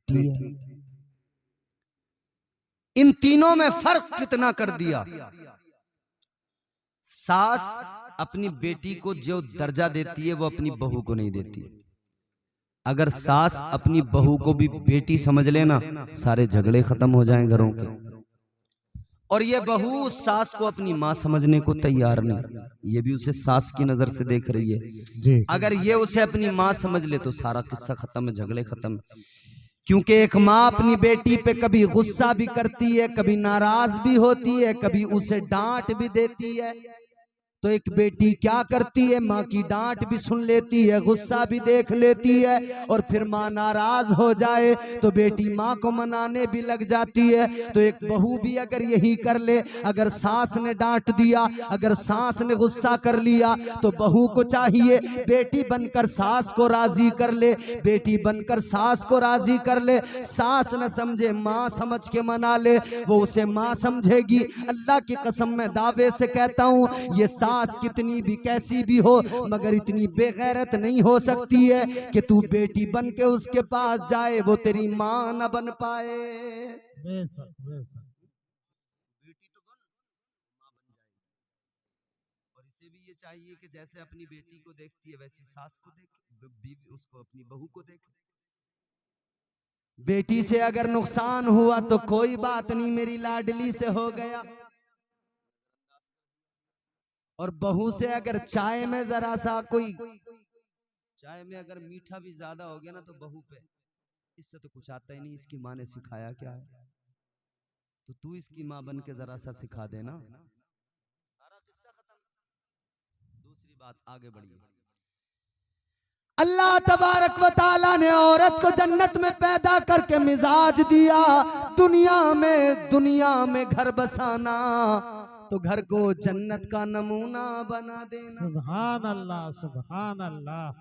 बेटी है। इन तीनों में फर्क कितना कर दिया। सास अपनी बेटी को जो दर्जा देती है वो अपनी बहू को नहीं देती। अगर सास अपनी बहू को भी बेटी समझ लेना, सारे झगड़े खत्म हो जाएं घरों के। और ये बहू सास को अपनी माँ समझने को तैयार नहीं, ये भी उसे सास की नजर से देख रही है जी। अगर ये उसे अपनी माँ समझ ले तो सारा किस्सा खत्म है, झगड़े खत्म। क्योंकि एक माँ अपनी बेटी पे कभी गुस्सा भी करती है, कभी नाराज भी होती है, कभी उसे डांट भी देती है। तो एक बेटी क्या करती है, माँ की डांट भी सुन लेती है, गुस्सा भी देख लेती है, और फिर माँ नाराज हो जाए तो बेटी माँ को मनाने भी लग जाती है। तो एक बहू भी अगर यही कर ले, अगर सास ने डांट दिया, अगर सास ने गुस्सा कर लिया, तो बहू को चाहिए बेटी बनकर सास को राजी कर ले, बेटी बनकर सास को राजी कर ले। सास न समझे माँ समझ के मना ले, वो उसे माँ समझेगी। अल्लाह की कसम मैं दावे से कहता हूँ, ये सास कितनी भी कैसी भी हो, मगर इतनी बेगैरत नहीं हो सकती है कि तू बेटी बन के उसके पास जाए, वो तेरी माँ न बन पाए। बेशक बेशक। बेटी तो बन, माँ बन जाएगी। और इसे भी ये चाहिए कि जैसे अपनी बेटी को देखती है वैसी सास को देखे, बीवी उसको अपनी बहू को देखे। बेटी से अगर नुकसान हुआ तो कोई बात नहीं, मेरी लाडली से हो गया। और बहू से अगर चाय में जरा सा कोई, चाय में अगर मीठा भी ज्यादा हो गया ना, तो बहू पे इससे तो कुछ आता ही नहीं, इसकी माँ ने सिखाया क्या है, तो तू इसकी माँ बन के जरा सा सिखा देना, सारा किस्सा खत्म। दूसरी बात, आगे बढ़िए। अल्लाह तबारक व तआला ने औरत को जन्नत में पैदा करके मिजाज दिया, दुनिया में घर बसाना, तो घर को जन्नत का नमूना बना देना। सुभान अल्लाह सुभान अल्लाह।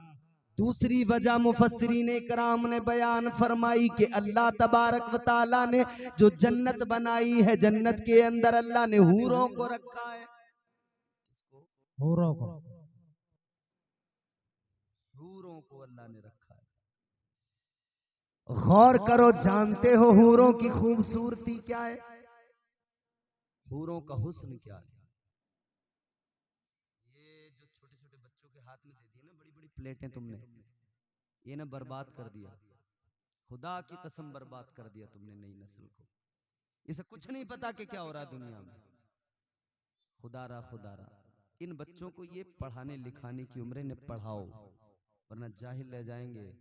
दूसरी वजह मुफस्सिरीन इकराम ने बयान फरमाई कि अल्लाह तबारक व तआला ने जो जन्नत बनाई है, जन्नत के अंदर अल्लाह ने हूरों को रखा है। हूरों को अल्लाह ने रखा है। गौर करो, जानते हो हूरों की खूबसूरती क्या है, हूरों का हुस्न क्या है। ये जो छोटे छोटे बच्चों के हाथ में दे दी ना बड़ी बड़ी प्लेटें तुमने, ये ना बर्बाद कर दिया, खुदा की कसम बर्बाद कर दिया तुमने नई नस्ल को। इसे कुछ नहीं पता कि क्या हो रहा है दुनिया में। खुदारा इन बच्चों को ये पढ़ाने लिखाने की उम्र, इन्हें पढ़ाओ, वरना जाहिल रह जाएंगे।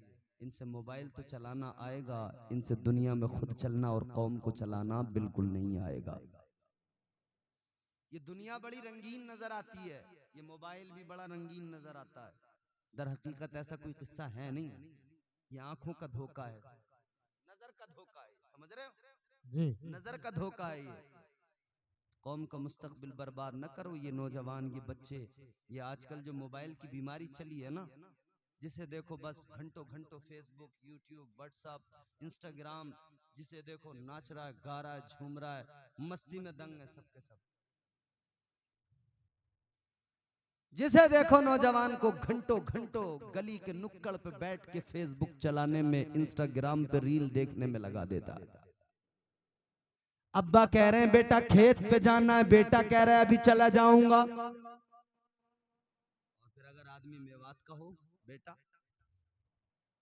इनसे मोबाइल तो चलाना आएगा, इनसे दुनिया में खुद चलना और कौम को चलाना बिल्कुल नहीं आएगा। ये दुनिया बड़ी रंगीन नजर आती है, ये मोबाइल भी बड़ा रंगीन नजर आता है, दर हकीकत ऐसा कोई किस्सा है नहीं। ये आंखों का धोखा है, नजर का धोखा है, समझ रहे हो जी, नजर का धोखा है। ये कौम का मुस्तकबिल बर्बाद न करो। ये नौजवान, ये बच्चे, ये आजकल जो मोबाइल की बीमारी चली है ना, जिसे देखो बस घंटों घंटों फेसबुक, यूट्यूब, व्हाट्सएप, इंस्टाग्राम, जिसे देखो नाच रहा है, गा रहा है, झूम रहा है, मस्ती में दंग है सबके सब। जिसे देखो नौजवान को घंटों घंटों गली के नुक्कड़ पे बैठ के फेसबुक चलाने में, इंस्टाग्राम पे रील देखने में लगा देता है। अब्बा कह रहे हैं बेटा खेत पे जाना है, बेटा कह रहा है अभी चला जाऊंगा। और फिर अगर आदमी मेवात का हो, बेटा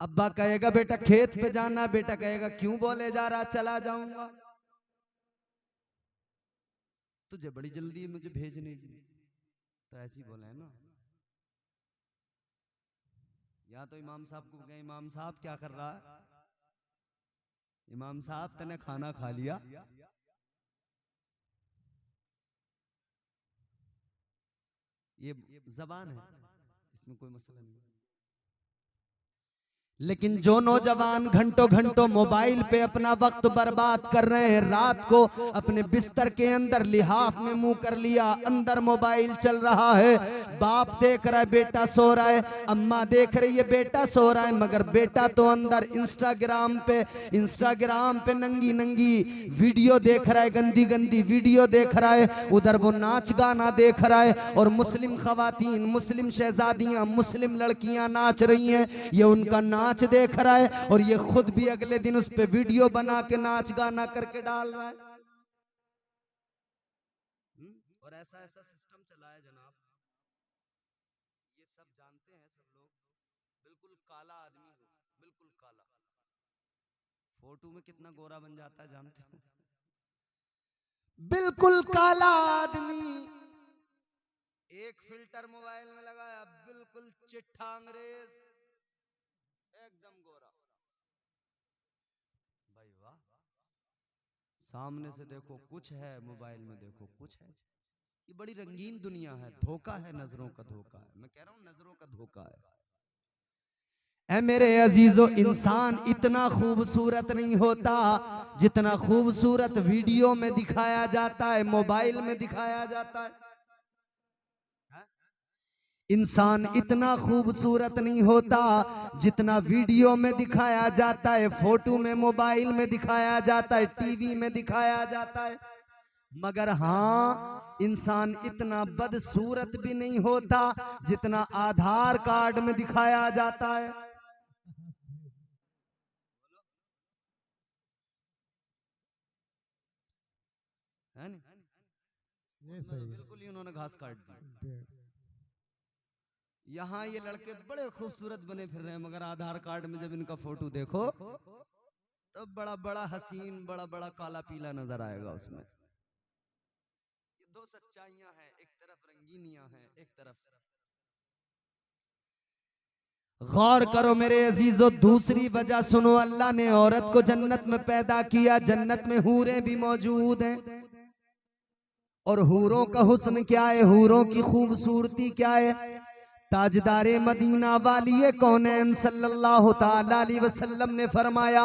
अब्बा कहेगा बेटा खेत पे जाना है, बेटा कहेगा क्यों बोले जा रहा, चला जाऊंगा। तुझे बड़ी जल्दी है मुझे भेजने की, तो ऐसे ही बोले है ना। या तो इमाम साहब को कहें इमाम साहब क्या कर रहा है, इमाम साहब तने खाना खा लिया। ये जबान है, इसमें कोई मसला नहीं। लेकिन जो नौजवान घंटों घंटों मोबाइल पे अपना वक्त बर्बाद कर रहे हैं, रात को अपने बिस्तर के अंदर लिहाफ में मुंह कर लिया, अंदर मोबाइल चल रहा है, बाप देख रहा है बेटा सो रहा है, अम्मा देख रही है बेटा सो रहा है, मगर बेटा तो अंदर इंस्टाग्राम पे नंगी नंगी वीडियो देख रहा है, गंदी गंदी वीडियो देख रहा है, उधर वो नाच गाना देख रहा है। और मुस्लिम खवातीन, मुस्लिम शहजादियां, मुस्लिम लड़कियां नाच रही हैं, ये उनका नाच नाच देख रहा है और ये खुद भी अगले दिन उस पे वीडियो बना के नाच गाना करके डाल रहा है। और ऐसा ऐसा सिस्टम चला है जनाब, ये सब जानते हैं सब लोग। बिल्कुल काला आदमी हो, बिल्कुल काला, फोटो में कितना गोरा बन जाता है जानते हो? बिल्कुल काला आदमी, एक फिल्टर मोबाइल में लगाया, बिल्कुल चिट्ठा अंग्रेज, एकदम गोरा। भाई वाह, सामने से देखो कुछ है, मोबाइल में देखो कुछ है। ये बड़ी रंगीन दुनिया है, धोखा है, नजरों का धोखा है। मैं कह रहा हूं नजरों का धोखा है। ऐ मेरे अजीजों, इंसान इतना खूबसूरत नहीं होता जितना खूबसूरत वीडियो में दिखाया जाता है, मोबाइल में दिखाया जाता है। इंसान इतना खूबसूरत नहीं होता जितना वीडियो में दिखाया जाता है, फोटो में, मोबाइल में दिखाया जाता है, टीवी में दिखाया जाता है। मगर हाँ, इंसान इतना बदसूरत भी नहीं होता जितना आधार कार्ड में दिखाया जाता है। है नहीं? ये सही है। बिल्कुल ही उन्होंने घास काट दी। यहाँ ये लड़के बड़े खूबसूरत बने फिर रहे हैं, मगर आधार कार्ड में जब इनका फोटो देखो तो बड़ा बड़ा हसीन, बड़ा बड़ा काला पीला नजर आएगा उसमें। ये दो सच्चाइयां हैं, एक तरफ रंगीनियां हैं, एक तरफ। गौर करो मेरे अजीजों, दूसरी वजह सुनो, अल्लाह ने औरत को जन्नत में पैदा किया, जन्नत में हूरें भी मौजूद हैं। और हूरों का हुस्न क्या है, हूरों की खूबसूरती क्या है? ताजदारे मदीना वाली कौनैन सल्लल्लाहु ताला अलैहि वसल्लम ने फरमाया,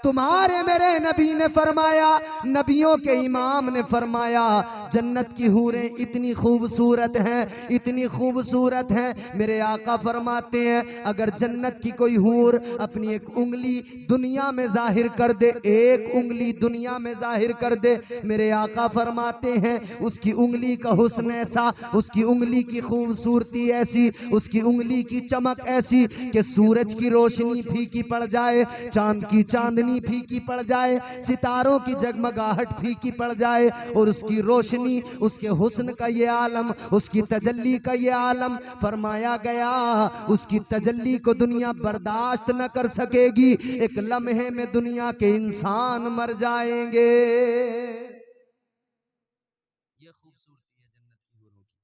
तुम्हारे मेरे नबी ने फरमाया, नबियों के इमाम ने फरमाया, जन्नत की हूरें इतनी खूबसूरत हैं, इतनी खूबसूरत हैं। मेरे आका फरमाते हैं, अगर जन्नत की कोई हूर अपनी एक उंगली दुनिया में जाहिर कर दे, एक उंगली दुनिया में जाहिर कर दे, मेरे आका फरमाते हैं उसकी उंगली का हुस्न ऐसा, उसकी उंगली की खूबसूरती ऐसी, उसकी उंगली की चमक ऐसी कि सूरज की रोशनी फीकी पड़ जाए, चांद की चांदनी फीकी पड़ जाए, सितारों की जगमगाहट फीकी पड़ जाए, और उसकी रोशनी, उसके हुस्न का ये आलम, उसकी तजल्ली का ये आलम, फरमाया गया उसकी तजल्ली को दुनिया बर्दाश्त न कर सकेगी, एक लम्हे में दुनिया के इंसान मर जाएंगे। ये खूबसूरती है जन्नत की हूरों की।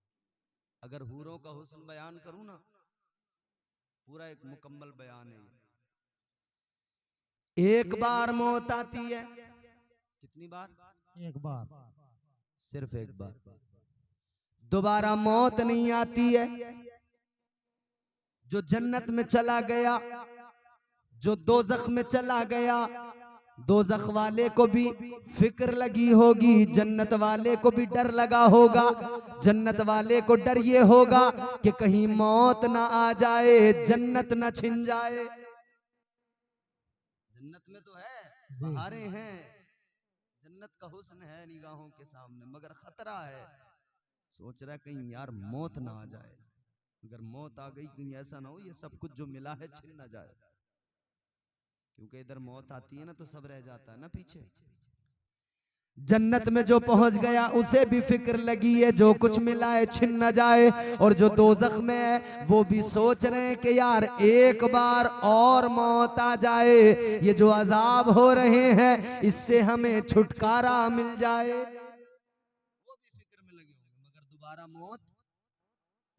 अगर हूरों का हुस्न बयान करूं ना, पूरा एक मुकम्मल बयान है। एक बार मौत आती है, कितनी बार? एक बार, सिर्फ एक बार। दोबारा मौत नहीं आती है। जो जन्नत में चला गया, जो दोज़ख में चला गया, दोज़ख वाले को भी फिक्र लगी होगी, जन्नत वाले को भी डर लगा होगा। जन्नत वाले को डर ये होगा कि कहीं मौत ना आ जाए, जन्नत ना छिन जाए। जन्नत में तो है, बहारें हैं, जन्नत का हुस्न है निगाहों के सामने, मगर खतरा है। सोच रहा है कहीं यार मौत ना आ जाए, अगर मौत आ गई कहीं ऐसा ना हो ये सब कुछ जो मिला है छिन ना जाए, क्योंकि इधर मौत आती है ना तो सब रह जाता है ना पीछे। जन्नत में जो पहुंच गया उसे भी फिक्र लगी है जो कुछ मिला है छिन न जाए, और जो दोज़ख में है वो भी सोच रहे हैं कि यार एक बार और मौत आ जाए, ये जो अजाब हो रहे हैं इससे हमें छुटकारा मिल जाए। वो भी फिक्र में लगे होंगे, मगर दोबारा मौत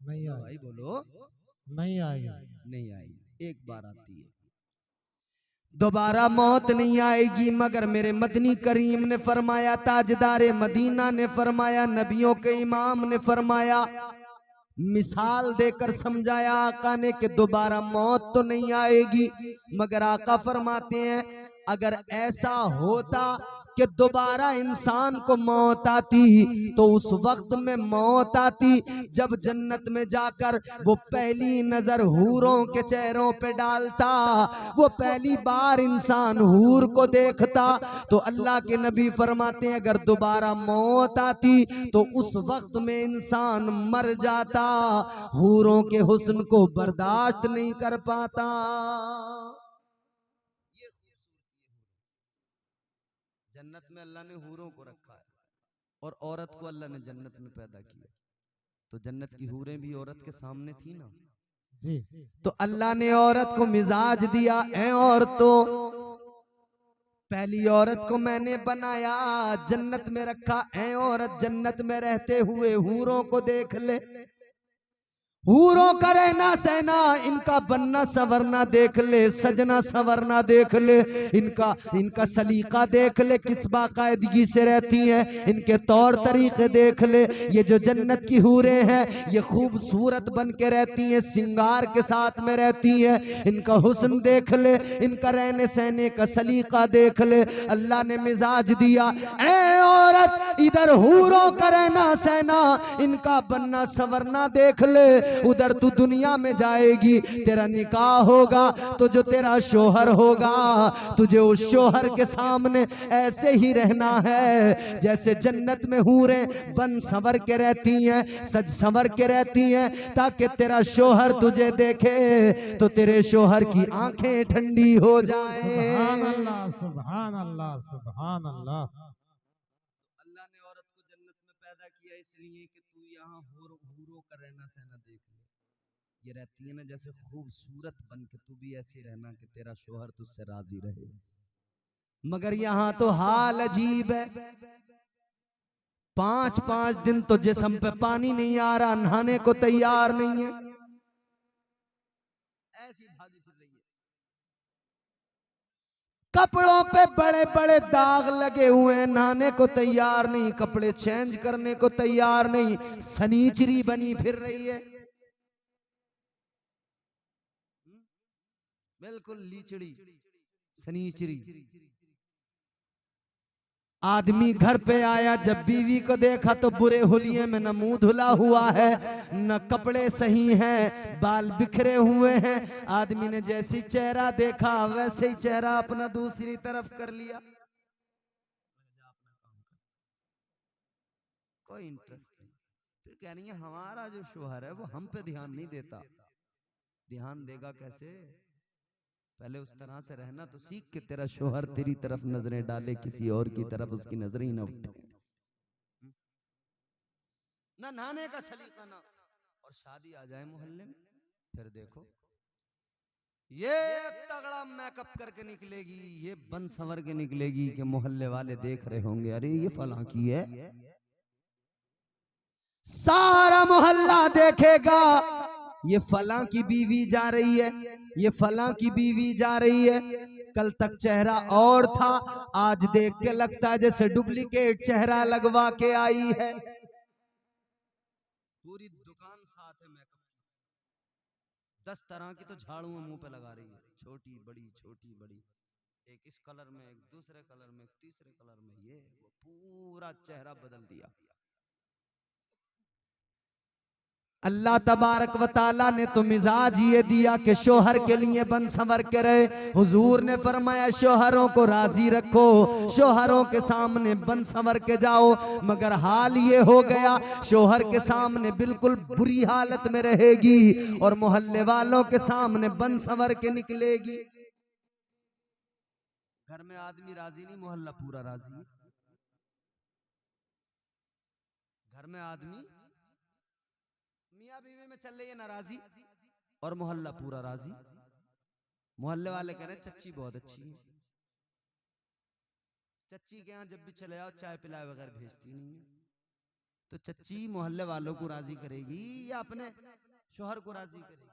नहीं भाई आएगी, बोलो, नहीं आएगी। नहीं आएगी, एक बार आती है, दोबारा मौत नहीं आएगी। मगर मेरे मदनी करीम ने फरमाया, ताजदारे मदीना ने फरमाया, नबियों के इमाम ने फरमाया, मिसाल देकर समझाया आका ने कि दोबारा मौत तो नहीं आएगी, मगर आका फरमाते हैं अगर ऐसा होता कि दोबारा इंसान को मौत आती तो उस वक्त में मौत आती जब जन्नत में जाकर वो पहली नजर हूरों के चेहरों पे डालता, वो पहली बार इंसान हूर को देखता, तो अल्लाह के नबी फरमाते हैं अगर दोबारा मौत आती तो उस वक्त में इंसान मर जाता, हूरों के हुस्न को बर्दाश्त नहीं कर पाता। जन्नत में अल्लाह ने हूरों को रखा है और औरत को अल्लाह ने जन्नत में पैदा किया, तो जन्नत की हूरें भी औरत के सामने थी ना। जी तो अल्लाह ने औरत को मिजाज दिया, ऐ औरतों, पहली औरत को मैंने बनाया, जन्नत में रखा, ऐ औरत जन्नत में रहते हुए हूरों को देख ले, हूरों का रहना सहना, इनका बनना संवरना देख ले, सजना संवरना देख ले, इनका इनका सलीका देख ले, किस बाकायदगी से रहती हैं, इनके तौर तरीके देख ले। ये जो जन्नत की हूरें हैं ये खूबसूरत बन के रहती हैं, सिंगार के साथ में रहती हैं, इनका हुस्न देख ले, इनका रहने सहने का सलीका देख ले। अल्लाह ने मिजाज दिया, ऐ औरत इधर हूरों का रहना सहना, इनका बनना संवरना देख ले, उधर तू दुनिया में जाएगी, तेरा निकाह होगा तो जो तेरा शोहर होगा, तुझे उस शोहर के सामने ऐसे ही रहना है जैसे जन्नत में हूरें बन संवर के रहती हैं, सज संवर के रहती हैं, ताकि तेरा शोहर तुझे देखे तो तेरे शोहर की आंखें ठंडी हो जाएं। सुभान अल्लाह सुभान अल्लाह सुभान अल्लाह। अल्लाह ने औरत को जन्नत में पैदा किया इसलिए कि तू यहाँ हूरों का रहना सहना देख ले। ये रहती है ना जैसे खूबसूरत बन के, तू भी ऐसे रहना कि तेरा शोहर तुझसे राजी रहे। मगर यहाँ तो हाल अजीब है, 5-5 दिन तो जिस्म पे पानी नहीं आ रहा, नहाने को तैयार नहीं है, ऐसी भागी फिर रही है। कपड़ों पे बड़े बड़े दाग लगे हुए हैं, नहाने को तैयार नहीं, कपड़े चेंज करने को तैयार नहीं, सनीचरी बनी फिर रही है, बिल्कुल लीचड़ी सनीचरी। आदमी घर पे आया, जब बीवी को देखा तो बुरे हुलिये में, न मुंह धुला हुआ है, न कपड़े सही हैं, बाल बिखरे हुए हैं। आदमी ने जैसी चेहरा देखा वैसे ही चेहरा अपना दूसरी तरफ कर लिया, कोई इंटरेस्ट नहीं। फिर कह रही है हमारा जो शोहर है वो हम पे ध्यान नहीं देता। ध्यान देगा कैसे? पहले उस तरह से रहना तो सीख के तेरा शोहर तेरी तरफ नजरें डाले, किसी और की तरफ उसकी नजरें ही ना उठे। ना नहाने का सलीका ना, और शादी आ जाए मोहल्ले में, फिर देखो ये तगड़ा मेकअप करके निकलेगी, ये बन संवर के निकलेगी कि मोहल्ले वाले देख रहे होंगे, अरे ये फलां की है, सारा मोहल्ला देखेगा ये फलां की बीवी जा रही है, ये फलां की बीवी जा रही है। कल तक चेहरा और था, आज देख के लगता है जैसे डुप्लीकेट चेहरा लगवा के आई है। पूरी दुकान साथ है मेकअप की, 10 तरह की तो झाड़ू मुंह पे लगा रही है, छोटी बड़ी छोटी बड़ी, एक इस कलर में, एक दूसरे कलर में, एक तीसरे कलर में, ये वो पूरा चेहरा बदल दिया। अल्लाह तबारक व ताला ने तो मिजाज ये दिया कि शोहर के लिए बन संवर के रहे। हुजूर ने फरमाया शोहरों को राजी रखो, शोहरों के सामने बन संवर के जाओ। मगर हाल ये हो गया, शोहर के सामने बिल्कुल बुरी हालत में रहेगी और मोहल्ले वालों के सामने बन संवर के निकलेगी। घर में आदमी राजी नहीं, मोहल्ला पूरा राजी है। घर में आदमी मियां बीवी में चल रही है नाराजी और मोहल्ला पूरा राजी। मोहल्ले वाले कह रहे हैं चच्ची बहुत अच्छी है, चच्ची के यहाँ जब भी चले जाओ चाय पिलाए बगैर भेजती नहीं है। तो चच्ची मोहल्ले वालों को राजी करेगी या अपने शोहर को राजी करेगी?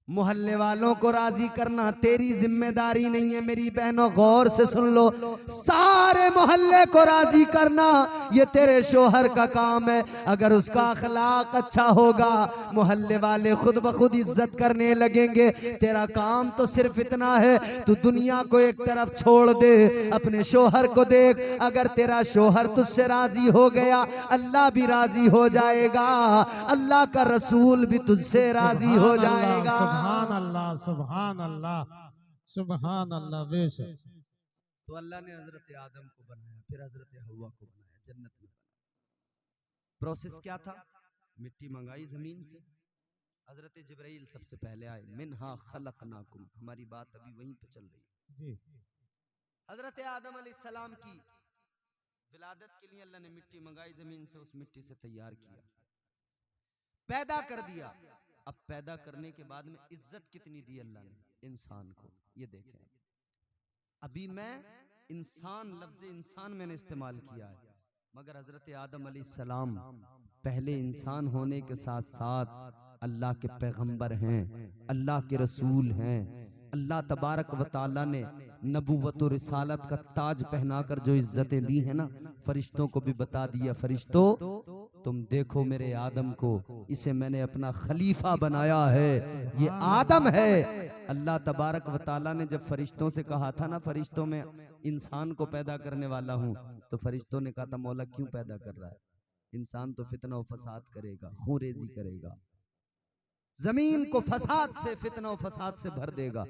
मोहल्ले वालों को राजी करना तेरी जिम्मेदारी नहीं है मेरी बहनों, गौर से सुन लो। सारे मोहल्ले को राजी करना ये तेरे शोहर का काम है। अगर उसका अखलाक अच्छा होगा मोहल्ले वाले खुद ब खुद इज्जत करने लगेंगे। तेरा काम तो सिर्फ इतना है, तू दुनिया को एक तरफ छोड़ दे, अपने शोहर को देख। अगर तेरा शोहर तुझसे राजी हो गया अल्लाह भी राजी हो जाएगा, अल्लाह का रसूल भी तुझसे राजी हो जाएगा। सुभान अल्लाह सुभान अल्लाह सुभान अल्लाह। बेशक तो अल्लाह ने हजरत आदम को बनाया, फिर हजरत हव्वा को बनाया, जन्नत में बनाया। प्रोसेस क्या था? मिट्टी मंगाई जमीन से, हजरत जिब्राइल सबसे पहले आए, मिन्हा खलकनाकुम। हमारी बात अभी वहीं पे चल रही है। जी हजरत आदम अलैहिस्सलाम की विलादत के लिए अल्लाह ने मिट्टी मंगाई, जमीन से उस मिट्टी से तैयार किया, पैदा कर दिया। अब पैदा करने के बाद में इज्जत कितनी दी अल्लाह ने इंसान को, ये देखें। अभी मैं इंसान, लफ्ज इंसान मैंने इस्तेमाल किया है, मगर हजरत आदम अलैहिस्सलाम पहले इंसान होने के साथ साथ अल्लाह के पैगंबर हैं, अल्लाह के रसूल हैं। अल्लाह तबारक व तआला ने नबूवत और रिसालत का ताज पहनाकर जो इज्जतें दी है ना, फरिश्तों को भी बता दिया, फरिश्तों तुम देखो मेरे आदम को, इसे मैंने अपना खलीफा बनाया है, ये आदम है। अल्लाह तबारक व तआला ने जब फरिश्तों से कहा था ना, फरिश्तों में इंसान को पैदा करने वाला हूं, तो फरिश्तों ने कहा था मौला क्यों पैदा कर रहा है, इंसान तो फितना और फसाद करेगा, खूरेजी करेगा, जमीन को फसाद से, फितना और फसाद से भर देगा।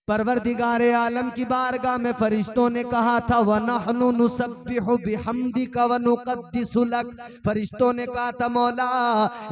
परवरदिगारे आलम की बारगाह में फरिश्तों ने कहा था वनहनु नुसब्बिहु बिहम्दिका व नुक़द्दिसु लक। फरिश्तों ने कहा था मौला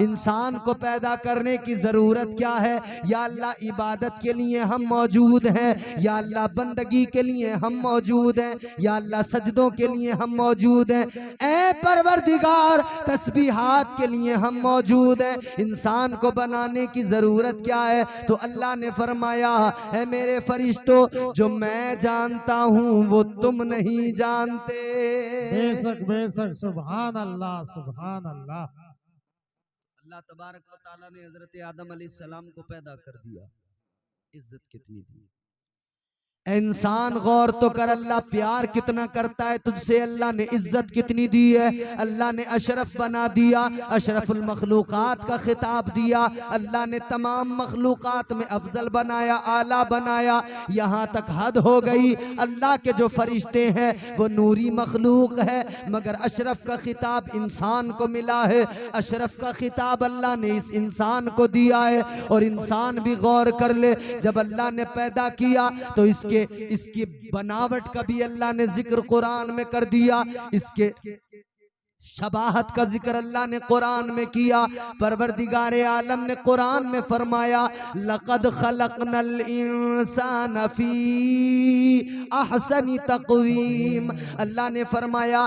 इंसान को पैदा करने की जरूरत क्या है, या अल्लाह इबादत के लिए हम मौजूद हैं, या अल्लाह बंदगी के लिए हम मौजूद हैं, या अल्लाह सजदों के लिए हम मौजूद हैं। ऐ परवरदिगार तस्बीहात के लिए हम मौजूद हैं, इंसान को बनाने की जरूरत क्या है? तो अल्लाह ने फरमाया है मेरे फरिश्तों, जो मैं जानता हूं वो तुम नहीं जानते। बेशक बेशक, सुभान अल्लाह सुभान अल्लाह। अल्लाह तबारक व तआला ने हजरत आदम अलैहिस्सलाम को पैदा कर दिया, इज्जत कितनी दी। इंसान गौर तो कर, अल्लाह प्यार कितना करता है तुझसे, अल्लाह ने इज्जत कितनी दी है। अल्लाह ने अशरफ बना दिया, अशरफुल मखलूकात का खिताब दिया। अल्लाह ने तमाम मखलूकात में अफजल बनाया, आला बनाया। यहाँ तक हद हो गई, अल्लाह के जो फरिश्ते हैं वो नूरी मखलूक है, मगर अशरफ का खिताब इंसान को मिला है। अशरफ का खिताब अल्लाह ने इस इंसान को दिया है। और इंसान भी गौर कर ले, जब अल्लाह ने पैदा किया तो इसकी बनावट का भी अल्लाह ने जिक्र कुरान में कर दिया, इसके शबाहत का जिक्र अल्लाह ने कुरान में किया। परवरदिगारे आलम ने कुरान में फरमाया लक़द खलक़नल इंसान फी अहसनी तक़वीम। अल्लाह ने फरमाया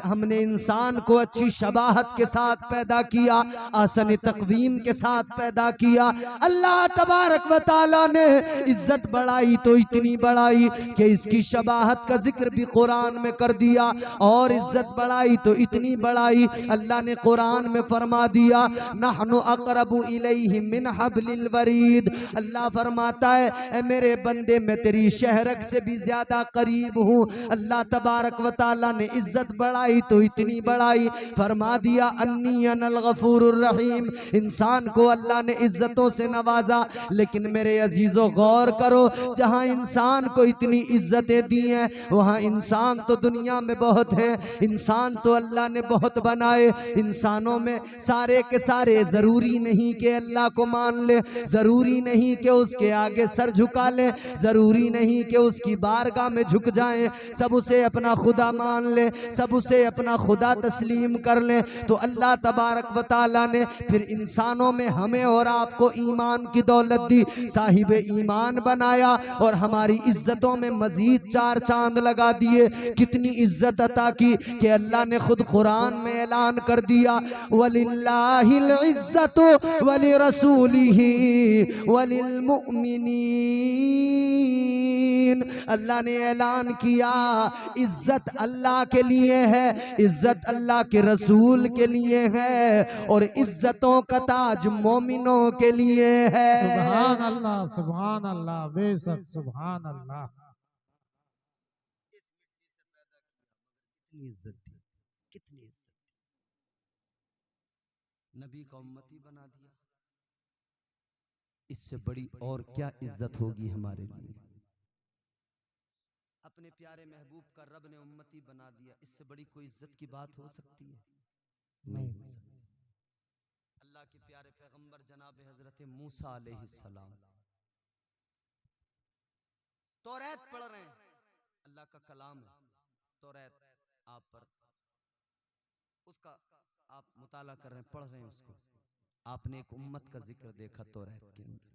हमने इंसान को अच्छी शबाहत के साथ पैदा किया, अहसनी तक़वीम के साथ पैदा किया। अल्लाह तबारक व तआला ने इज्जत बढ़ाई तो इतनी बढ़ाई कि इसकी शबाहत का जिक्र भी कुरान में कर दिया, और इज्जत बढ़ाई तो इतनी बढ़ाई, अल्लाह ने कुरान में फरमा दिया नहनु अक़रबु इलैहि मिन हब्लिल वरीद। अल्लाह फरमाता है ए मेरे बंदे मैं तेरी शहरक से भी ज्यादा करीब हूँ। अल्लाह तबारक व तआला ने इज्जत बढ़ाई तो इतनी बढ़ाई, फरमा दिया अन्नी अनल गफूरुर रहीम। इंसान को अल्लाह ने इज्जतों से नवाजा, लेकिन मेरे अजीजों गौर करो, जहाँ इंसान को इतनी इज्जतें दी हैं वहाँ इंसान तो दुनिया में बहुत है, इंसान तो अल्लाह ने बहुत बनाए। इंसानों में सारे के सारे जरूरी नहीं कि अल्लाह को मान ले, जरूरी नहीं कि उसके आगे सर झुका ले, जरूरी नहीं कि उसकी बारगाह में झुक जाएं, सब उसे अपना खुदा मान ले, सब उसे अपना खुदा तस्लीम कर ले। तो अल्लाह तबारक व तआला ने फिर इंसानों में हमें और आपको ईमान की दौलत दी, साहिब ईमान बनाया, और हमारी इज्जतों में मजीद चार चांद लगा दिए। कितनी इज्जत अता की कि अल्लाह ने खुद कुरान में ऐलान कर दिया वलिल्लाहिल इज्जतु वलिरसूलिही वलिल मुमिनीन। अल्लाह ने ऐलान किया इज्जत अल्लाह के लिए है, इज्जत अल्लाह के रसूल के लिए है, और इज्जतों का ताज मोमिनों के लिए है। सुभान अल्लाह सुभान अल्लाह, बेशक सुभान अल्लाह। कितनी इज्जत दी, कितनी इज्जत दी, नबी का उम्मती बना दिया, इससे बड़ी और क्या इज्जत होगी हमारे लिए। अपने प्यारे महबूब का रब ने उम्मती बना दिया, इससे बड़ी कोई इज्जत की बात हो सकती है? नहीं हो सकती। अल्लाह के प्यारे पैगंबर जनाब हजरत मूसा अलैहिस्सलाम तौरात पढ़ रहे हैं, अल्लाह का कलाम है तौरात, आप पर उसका आप मुताला कर रहे हैं, पढ़ रहे हैं उसको, आपने एक उम्मत का जिक्र देखा तौरात के अंदर।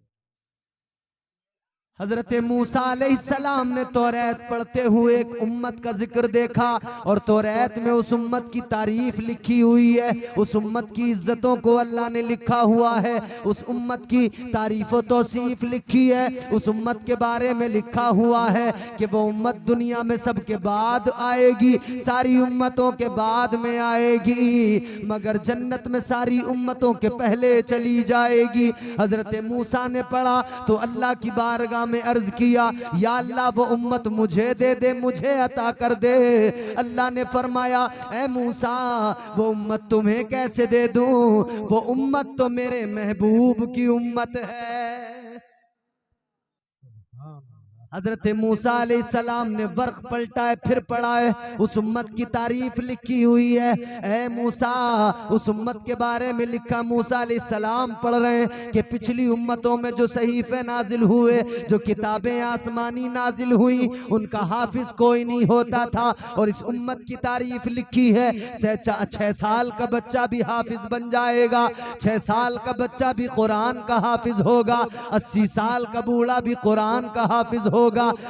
हजरत मूसा अलैहिस्सलाम ने तौरात पढ़ते हुए एक उम्मत का जिक्र देखा और तौरात में उस उम्मत की तारीफ लिखी हुई है, उस उम्मत की इज्जतों को अल्लाह ने लिखा हुआ है, उस उम्मत की तारीफ व तौसीफ लिखी है, उस उम्मत के बारे में लिखा हुआ है कि वो उम्मत दुनिया में सबके बाद आएगी, सारी उम्मतों के बाद में आएगी, मगर जन्नत में सारी उम्मतों के पहले चली जाएगी। हजरत मूसा ने पढ़ा तो अल्लाह की बारगाह में अर्ज किया, या अल्लाह वो उम्मत मुझे दे दे, मुझे अता कर दे। अल्लाह ने फरमाया, ए मूसा वो उम्मत तुम्हें कैसे दे दूं, वो उम्मत तो मेरे महबूब की उम्मत है। हजरत मूसा अलैहिस्सलाम ने वर्क पलटा है, फिर पढ़ा है, उस उम्मत की तारीफ लिखी हुई है। ए मूसा, उस उम्मत के बारे में लिखा, मूसा अलैहिस्सलाम पढ़ रहे हैं कि पिछली उम्मतों में जो सहीफे नाजिल हुए, जो किताबें आसमानी नाजिल हुई, उनका हाफिज कोई नहीं होता था, और इस उम्मत की तारीफ लिखी है 6 साल का बच्चा भी हाफिज बन जाएगा, 6 साल का बच्चा भी कुरान का हाफिज होगा, 80 साल का बूढ़ा भी कुरान का हाफिज होगा।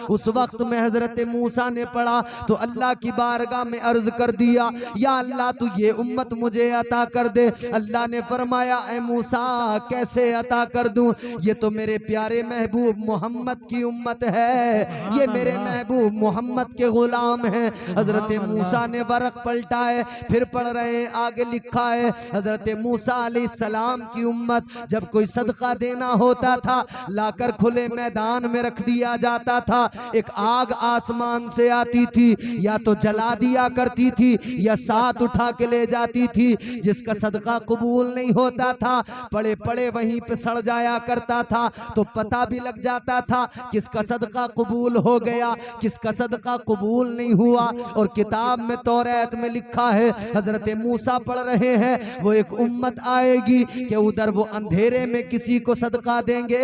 उस वक्त में हजरत मूसा ने पढ़ा तो अल्लाह की बारगाह में अर्ज कर दिया, या अल्लाह तू ये उम्मत मुझे अता कर दे। अल्लाह ने फरमाया, ए मूसा कैसे अता कर दूं, ये तो मेरे प्यारे महबूब मोहम्मद की उम्मत है, ये मेरे महबूब मोहम्मद के गुलाम हैं। हजरत मूसा ने वरक पलटा है, फिर पढ़ रहे हैं, आगे लिखा है, हजरत मूसा अलैहिस्सलाम की उम्मत जब कोई सदका देना होता था, लाकर खुले मैदान में रख दिया जाता था, एक आग आसमान से आती थी, या तो जला दिया करती थी या साथ उठा के ले जाती थी। जिसका सदका कबूल नहीं होता था, पड़े पड़े वहीं पे सड़ जाया करता था, तो पता भी लग जाता था किसका सदका कबूल हो गया, किसका सदका कबूल नहीं हुआ। और किताब में तौरात में लिखा है, हजरत मूसा पढ़ रहे हैं, वो एक उम्मत आएगी कि उधर वो अंधेरे में किसी को सदका देंगे,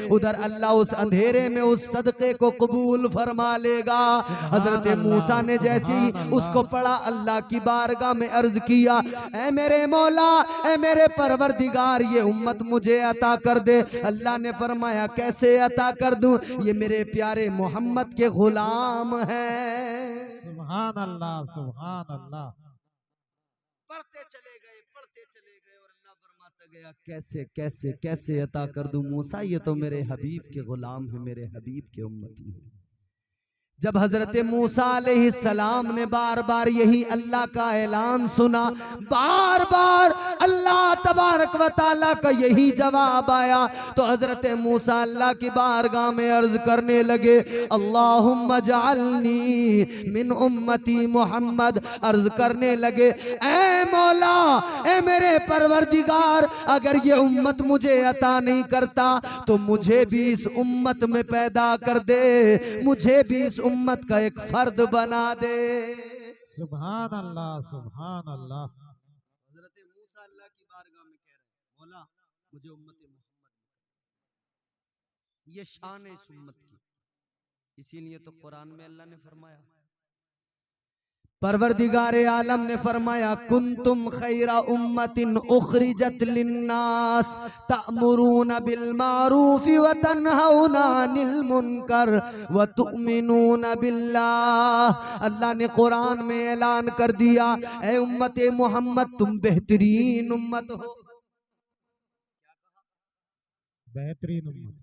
उधर अल्लाह उस अंधेरे में उस सदके को कबूल फरमा लेगा। हजरत मूसा ने जैसे ही उसको पढ़ा, अल्लाह की बारगाह में अर्ज किया, ऐ मेरे मौला, ऐ मेरे परवरदिगार, ये उम्मत मुझे अता कर दे। अल्लाह ने फरमाया, कैसे अता कर दूं, ये मेरे प्यारे मोहम्मद के गुलाम हैं। सुभान अल्लाह, सुभान अल्लाह। पढ़ते चले गए, पढ़ते चले गए, और अल्लाह फरमाता गया, कैसे कैसे कैसे अता कर दूं मूसा, ये तो मेरे हबीब के गुलाम है, मेरे हबीब के उम्मती हैं। जब हजरत मूसा अलैहिस्सलाम ने बार बार यही अल्लाह का ऐलान सुना, बार बार अल्लाह तबारक व तआला का यही जवाब आया, तो हजरत मूसा अल्लाह की बारगाह में अर्ज करने लगे, अल्लाहुम्मा जअलनी मिन उम्मती मोहम्मद। अर्ज करने लगे, ऐ मौला, ऐ मेरे परवरदिगार, अगर ये उम्मत मुझे अता नहीं करता तो मुझे भी इस उम्मत में पैदा कर दे, मुझे भी इस उम्मत का एक फर्द बना दे। सुभान अल्लाह, सुभान अल्लाह। हजरत मूसा अल्लाह की बारगाह में कह रहे हैं, मौला मुझे उम्मत मोहम्मद, ये शान है इस उम्मत की, इसीलिए तो कुरान में अल्लाह ने फरमाया, परवरदिगारे आलम ने फरमाया, कुंतुम खैरा उम्मतिन उखरिजत लिन्नास तअमुरूना बिल मारूफ व तनहौना अनिल मुनकर व तुमिनूना बिल्लाह। अल्लाह ने कुरान में ऐलान कर दिया, ए उम्मत मोहम्मद, तुम बेहतरीन उम्मत हो। बेहतरीन उम्मत।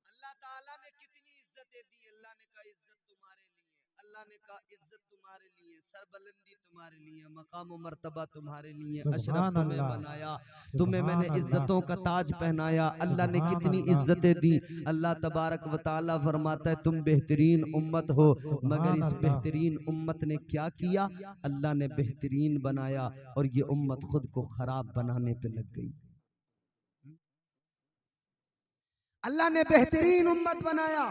अल्लाह ताला ने कितनी इज्जतें दी, अल्लाह ने कहा इज्जत तुम्हारे लिए, अल्लाह ने कहा इज्जत तुम्हारे लिए, सरबलंदी तुम्हारे लिए, मकाम और मर्तबा तुम्हारे लिए, अशरफ तुम्हें बनाया, तुम्हें मैंने इज्जतों का ताज पहनाया। अल्लाह ने कितनी इज्जतें दी। अल्लाह तबारक व तआला फरमाता है, तुम बेहतरीन उम्मत हो, मगर इस बेहतरीन उम्मत ने क्या किया, अल्लाह ने बेहतरीन बनाया और ये उम्मत खुद को खराब बनाने पे लग गई। अल्लाह ने बेहतरीन उम्मत बनाया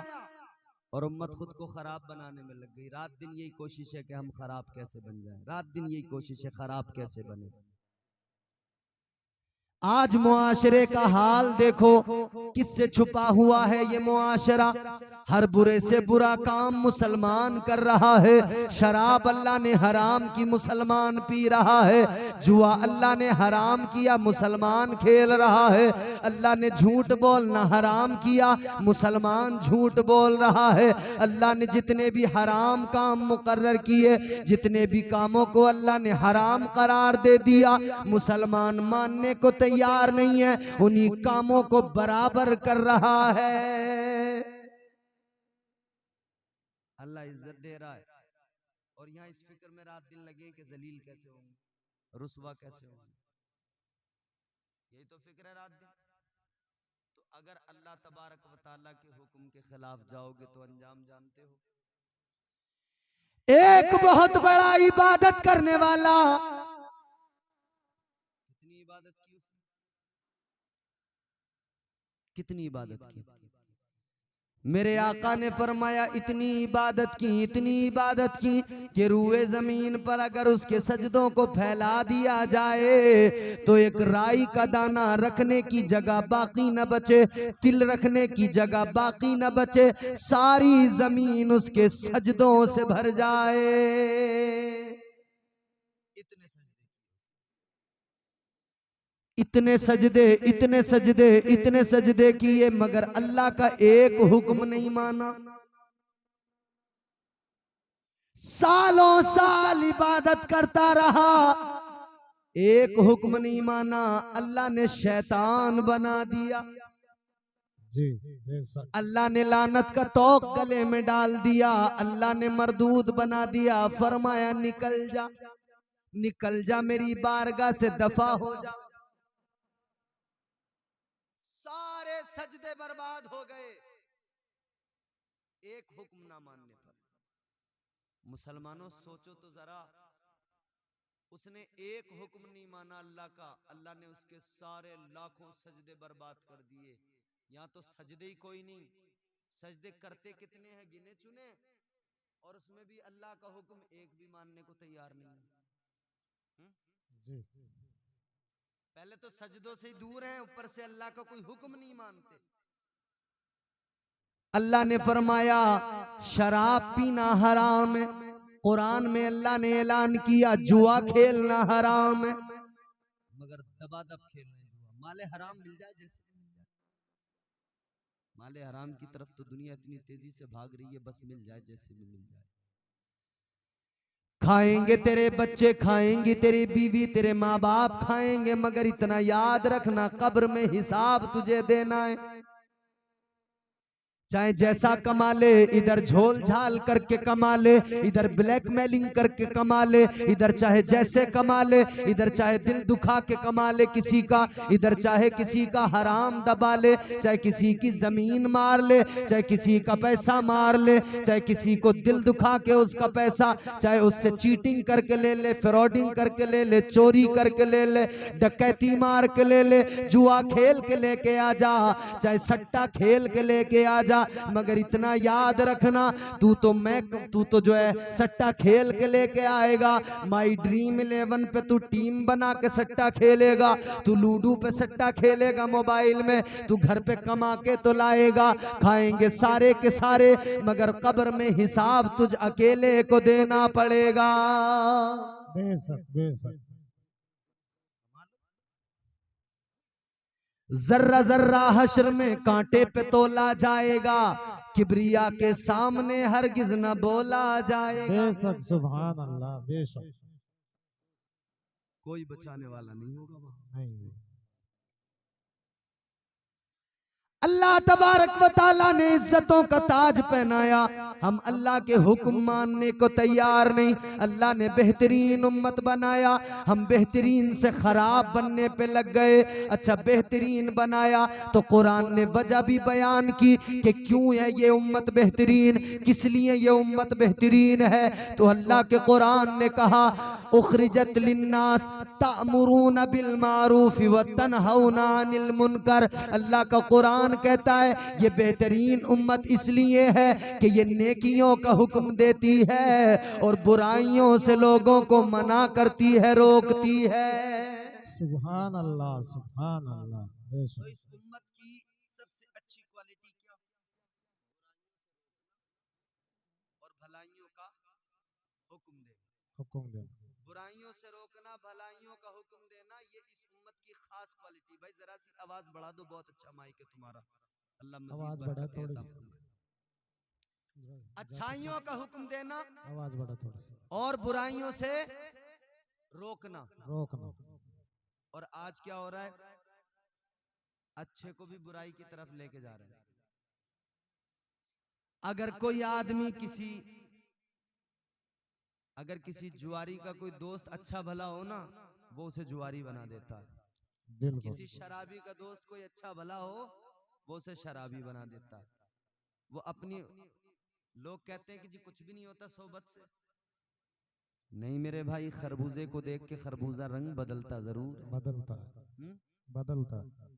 और उम्मत खुद को खराब बनाने में लग गई। रात दिन यही कोशिश है कि हम खराब कैसे बन जाएं, रात दिन यही कोशिश है खराब कैसे बने। आज मुआशरे का हाल देखो, किससे छुपा हुआ है ये मुआशरा। हर बुरे से बुरा काम मुसलमान कर रहा है। शराब अल्लाह ने हराम की, मुसलमान पी रहा है। जुआ अल्लाह ने हराम किया, मुसलमान खेल रहा है। अल्लाह ने झूठ बोलना हराम किया, मुसलमान झूठ बोल रहा है। अल्लाह ने जितने भी हराम काम मुकर्रर किए, जितने भी कामों को अल्लाह ने हराम करार दे दिया, मुसलमान मानने को तैयार नहीं है, उन्हीं कामों को बराबर कर रहा है। अल्लाह इज्जत दे रहा है और यहाँ इस फिक्र में रात दिन लगे कि जलील कैसे होंगे, रुसवा कैसे होंगे, यही तो फिक्र है रात दिन। तो अगर अल्लाह तबारक व तआला के हुक्म के खिलाफ जाओगे तो अंजाम जानते हो। एक बहुत बड़ा इबादत करने वाला, कितनी इबादत की उसने, कितनी इबादत की। मेरे आका ने फरमाया इतनी इबादत की कि रूए जमीन पर अगर उसके सजदों को फैला दिया जाए तो एक राई का दाना रखने की जगह बाकी न बचे, तिल रखने की जगह बाकी न बचे, सारी जमीन उसके सजदों से भर जाए। इतने सजदे किए मगर अल्लाह का एक हुक्म नहीं माना। सालों साल इबादत करता रहा, एक हुक्म नहीं माना। अल्लाह ने शैतान बना दिया, जी अल्लाह ने लानत का तौक गले में डाल दिया, अल्लाह ने मरदूद बना दिया। फरमाया निकल जा, निकल जा, मेरी बारगाह से दफा हो जा। सारे सजदे बर्बाद हो गए एक हुक्म ना मानने पर। मुसलमानों सोचो तो जरा, उसने एक हुक्म नहीं माना अल्लाह का, अल्लाह ने उसके सारे लाखों सजदे बर्बाद कर दिए। यहाँ तो सजदे ही कोई नहीं, सजदे करते कितने हैं गिने चुने, और उसमें भी अल्लाह का हुक्म एक भी मानने को तैयार नहीं है। जी पहले तो सजदों से ही दूर हैं, ऊपर से अल्लाह का कोई हुक्म नहीं मानते। अल्लाह ने फरमाया शराब पीना हराम है, कुरान में अल्लाह ने ऐलान किया जुआ खेलना हराम है, मगर दबादब खेलना है जुआ। माले हराम मिल जाए जैसे मिल जाए, माले हराम की तरफ तो दुनिया इतनी तेजी से भाग रही है, बस मिल जाए जैसे भी मिल जाए। खाएंगे तेरे बच्चे, खाएंगी तेरी बीवी, तेरे माँ बाप खाएंगे, मगर इतना याद रखना कब्र में हिसाब तुझे देना है। चाहे जैसा कमा ले, इधर झोल झाल करके कमा ले, इधर ब्लैकमेलिंग करके कमा ले, इधर चाहे जैसे कमा ले, इधर चाहे दिल दुखा के कमा ले किसी का, इधर चाहे किसी का हराम दबा ले, चाहे किसी की जमीन मार ले, चाहे किसी का पैसा मार ले, चाहे किसी को दिल दुखा के उसका पैसा, चाहे उससे चीटिंग करके ले ले, फ्रॉडिंग करके ले ले, चोरी करके ले ले, डकैती मार के ले ले, जुआ खेल के लेके आ जा, चाहे सट्टा खेल के लेके आ जा, मगर इतना याद रखना तू तो जो है सट्टा खेल के लेके आएगा। माई ड्रीम 11 पे तू टीम बना के सट्टा खेलेगा, तू लूडो पे सट्टा खेलेगा मोबाइल में, तू घर पे कमा के तो लाएगा। खाएंगे सारे के सारे, मगर कब्र में हिसाब तुझ अकेले को देना पड़ेगा। बेशक बेशक। जर्रा जर्रा हश्र में कांटे पे तोला जाएगा, किबरिया के सामने हरगिज न बोला जाएगा। बेशक सुभान अल्लाह। बेशक कोई बचाने वाला नहीं होगा वहां। नहीं। अल्लाह तबारक व तआला ने इज्जतों का ताज पहनाया, हम अल्लाह के हुक्म मानने को तैयार नहीं। अल्लाह ने बेहतरीन उम्मत बनाया, हम बेहतरीन से खराब बनने पे लग गए। अच्छा बेहतरीन बनाया तो कुरान ने वजह भी बयान की कि क्यों है ये उम्मत बेहतरीन, किस लिए ये उम्मत बेहतरीन है। तो अल्लाह के कुरान ने कहा उखरिजत लिन्नास तामुरून बिल मारूफ व तनहौना अनिल मुनकर। अल्लाह का कुरान कहता है ये बेहतरीन उम्मत इसलिए है कि ये नेकियों का हुक्म देती है और बुराइयों से लोगों को मना करती है, रोकती है। सुभान अल्लाह सुभान अल्लाह तो बेशक इस उम्मत की सबसे अच्छी क्वालिटी क्या और भलाइयों का हुक्म देना, हुक्म दे। बुराइयों से रोकना, भलाइयों का हुक्म देना, ये इस उम्मत की खास क्वालिटी। भाई जरा सी आवाज बढ़ा दो, बहुत अच्छा माइक है तुम्हारा, अल्लाह मजीद आवाज बढ़ा बरकत थोड़ी अता सी, फरमाए। जाते अच्छाइयों का हुक्म देना आवाज बढ़ा थोड़ी सी, और बुराइयों से रोकना। रोकना। और आज क्या हो रहा है, अच्छे को भी बुराई की तरफ लेके जा रहे हैं। अगर कोई आदमी अगर किसी जुआरी का कोई दोस्त अच्छा भला हो ना, वो उसे जुआरी बना देता है। बिल्कुल किसी शराबी का दोस्त कोई अच्छा भला हो, वो उसे शराबी बना देता है। वो अपनी, लोग कहते हैं कि जी कुछ भी नहीं होता सोबत से। नहीं मेरे भाई, खरबूजे को देख के खरबूजा रंग बदलता जरूर है। बदलता है, बदलता है।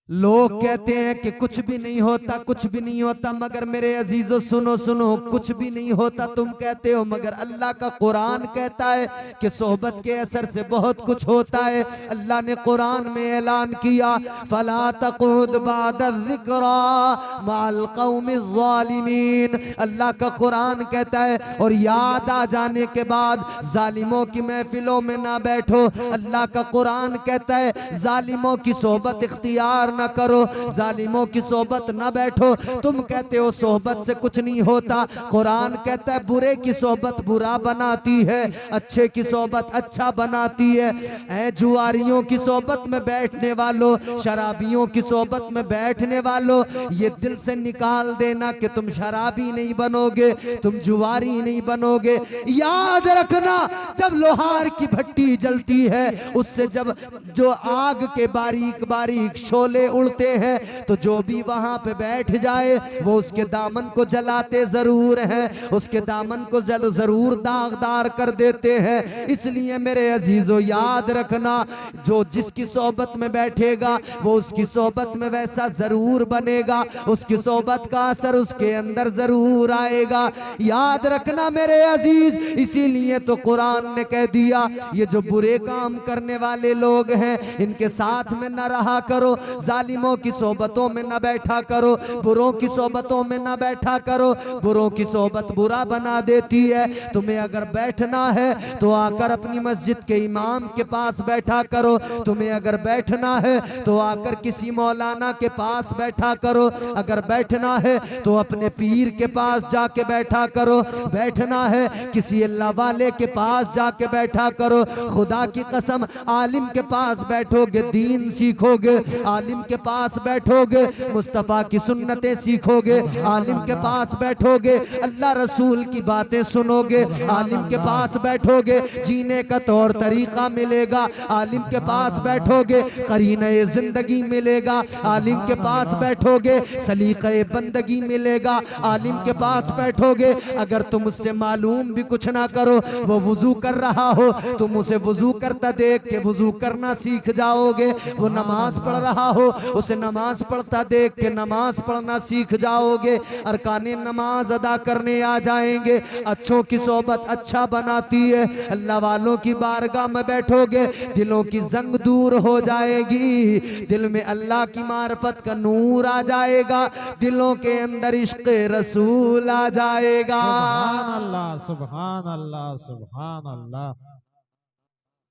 लोग कहते हैं कि कुछ भी नहीं होता, कुछ भी नहीं होता, मगर मेरे अजीजों सुनो सुनो, कुछ भी नहीं होता तुम कहते हो, मगर अल्लाह का कुरान कहता है कि सोहबत के असर से बहुत कुछ होता है। अल्लाह ने कुरान में ऐलान किया, फला तक़ुद बादा ज़िक्रा माल क़ौमिज़ ज़ालिमीन। अल्लाह का कुरान कहता है, और याद आ जाने के बाद जालिमों की महफिलों में ना बैठो। अल्लाह का कुरान कहता है, जालिमों की सोहबत इख्तियार न करो, जालिमों की सोहबत न बैठो। तुम कहते हो सोहबत से कुछ नहीं होता, कुरान कहता है बुरे की सोहबत बुरा बनाती है, अच्छे की सोहबत अच्छा बनाती है। ऐ जुआरियों की सोहबत में बैठने वालों, शराबियों की सोहबत में बैठने वालों, ये दिल से निकाल देना कि तुम शराबी नहीं बनोगे, तुम जुआरी नहीं बनोगे। याद रखना, जब लोहार की भट्टी जलती है, उससे जब जो आग के बारीक बारीक शोले उड़ते हैं, तो जो भी वहां पे बैठ जाए वो उसके दामन को जलाते जरूर हैं, उसके दामन को जरूर दागदार कर देते हैं। इसलिए मेरे अजीजों याद रखना, जो जिसकी सोहबत में बैठेगा वो उसकी सोहबत में वैसा जरूर बनेगा, उसकी सोहबत का असर उसके अंदर जरूर आएगा। याद रखना मेरे अजीज, इसीलिए तो कुरान ने कह दिया, ये जो बुरे काम करने वाले लोग हैं इनके साथ में न रहा करो, जालिमों की सोहबतों में न बैठा करो, बुरों की सोहबतों में न बैठा करो। बुरों की सोहबत बुरा बना देती है। तुम्हें अगर बैठना है तो आकर अपनी मस्जिद के इमाम के पास बैठा करो, तुम्हें अगर बैठना है तो आकर किसी मौलाना के पास बैठा करो, अगर बैठना है तो अपने पीर के पास जाके बैठा करो, बैठना है किसी अल्लाह वाले के पास जाके बैठा करो। खुदा की कसम, आलिम के पास बैठोगे दीन सीखोगे, आलिम के पास बैठोगे मुस्तफ़ा की सुन्नतें सीखोगे, आलिम के पास बैठोगे अल्लाह रसूल की बातें सुनोगे, आलिम के पास बैठोगे जीने का तौर तरीका मिलेगा, आलिम के पास बैठोगे करीने जिंदगी मिलेगा, आलिम के पास बैठोगे सलीक़े बंदगी मिलेगा, आलिम के पास बैठोगे अगर तुम उससे मालूम भी कुछ ना करो, वो वुजू कर रहा हो तुम उसे वुजू करता देख के वुजू करना सीख जाओगे, वो नमाज पढ़ रहा हो उसे नमाज पढ़ता देख के नमाज पढ़ना सीख जाओगे, अरकाने नमाज अदा करने आ जाएंगे। अच्छों की सोहबत अच्छा बनाती है। अल्लाह वालों की बारगाह में बैठोगे दिलों की जंग दूर हो जाएगी, दिल में अल्लाह की मार्फत का नूर आ जाएगा, दिलों के अंदर इश्क़ रसूल आ जाएगा। सुभान अल्लाह सुभान अल्लाह सुभान अल्लाह।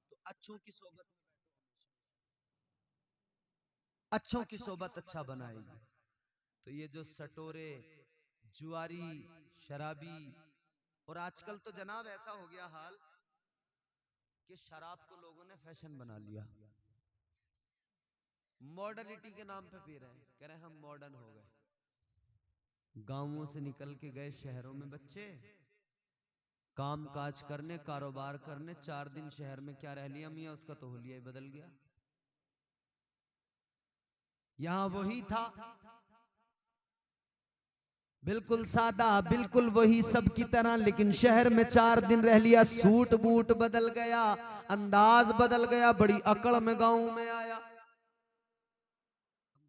तो अच्छों की सोहबत, अच्छों की सोहबत अच्छा बनाएगी। तो ये जो सटोरे, जुआरी, शराबी, और आजकल तो जनाब ऐसा हो गया हाल कि शराब को लोगों ने फैशन बना लिया, मॉडर्निटी के नाम पे पी रहे हैं, कह रहे हैं हम मॉडर्न हो गए। गांवों से निकल के गए शहरों में बच्चे, काम काज करने, कारोबार करने, 4 दिन शहर में क्या रह लिया मियां, उसका तो हुलिया ही बदल गया। यहां वही था बिल्कुल सादा, बिल्कुल वही सब की तरह, लेकिन शहर में 4 दिन रह लिया, सूट बूट बदल गया, अंदाज बदल गया, बड़ी अकड़ में गांव में आया। अब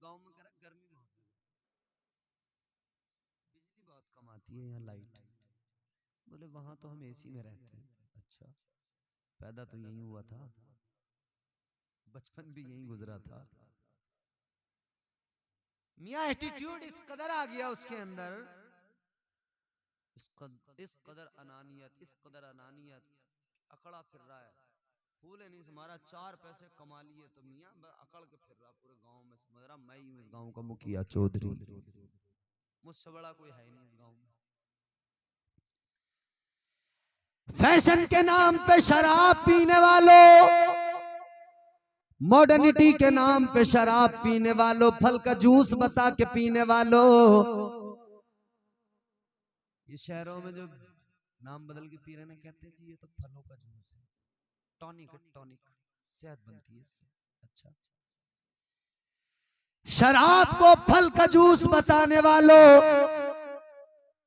गांव में गर्मी बहुत है, बिजली बहुत कम आती है, यहाँ लाइट। बोले वहां तो हम एसी में रहते हैं। अच्छा, पैदा तो यही हुआ था। बचपन भी यही गुजरा था। मियाँ एटीट्यूड इस कदर आ गया उसके अंदर, इस कदर अनानियत, अकड़ा फिर रहा है। फूले नहीं हमारा 4 पैसे कमा लिए तो मियाँ अकड़ के फिर रहा पूरे गांव में, समझ रहा मैं ही हूँ इस गांव का मुखिया चौधरी, मुझसे बड़ा कोई है नहीं इस गांव में। फैशन के नाम पे शराब पीने वालों, मॉडर्निटी के नाम पे शराब पीने वालों, फल का जूस बता के पीने वालों, ये शहरों में जो नाम बदल के पी रहे हैं, कहते हैं जी ये तो फलों का जूस है, टॉनिक है, टॉनिक, सेहत बनती है इससे। अच्छा, शराब को फल का जूस बताने वालों,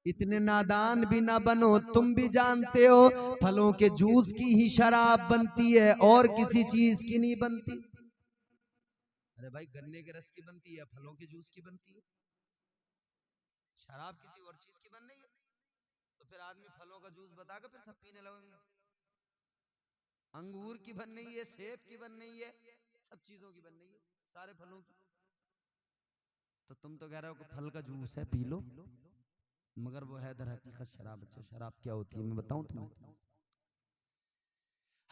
इतने नादान भी ना बनो, तुम भी जानते हो फलों के जूस की ही शराब बनती है और किसी चीज की नहीं बनती। अरे भाई गन्ने के रस की बनती है, फलों के जूस की बनती है, शराब किसी और चीज की बन रही है। तो फिर आदमी फलों का जूस बताकर फिर सब पीने लगेंगे। अंगूर की बन रही है, सेब की बन रही है, सब चीजों की बन रही है, सारे फलों की। तो तुम तो कह रहे हो कि फल का जूस है पी लो, मगर वो है दर हकीकत शराब। अच्छा शराब क्या होती है मैं बताऊं तुम्हें।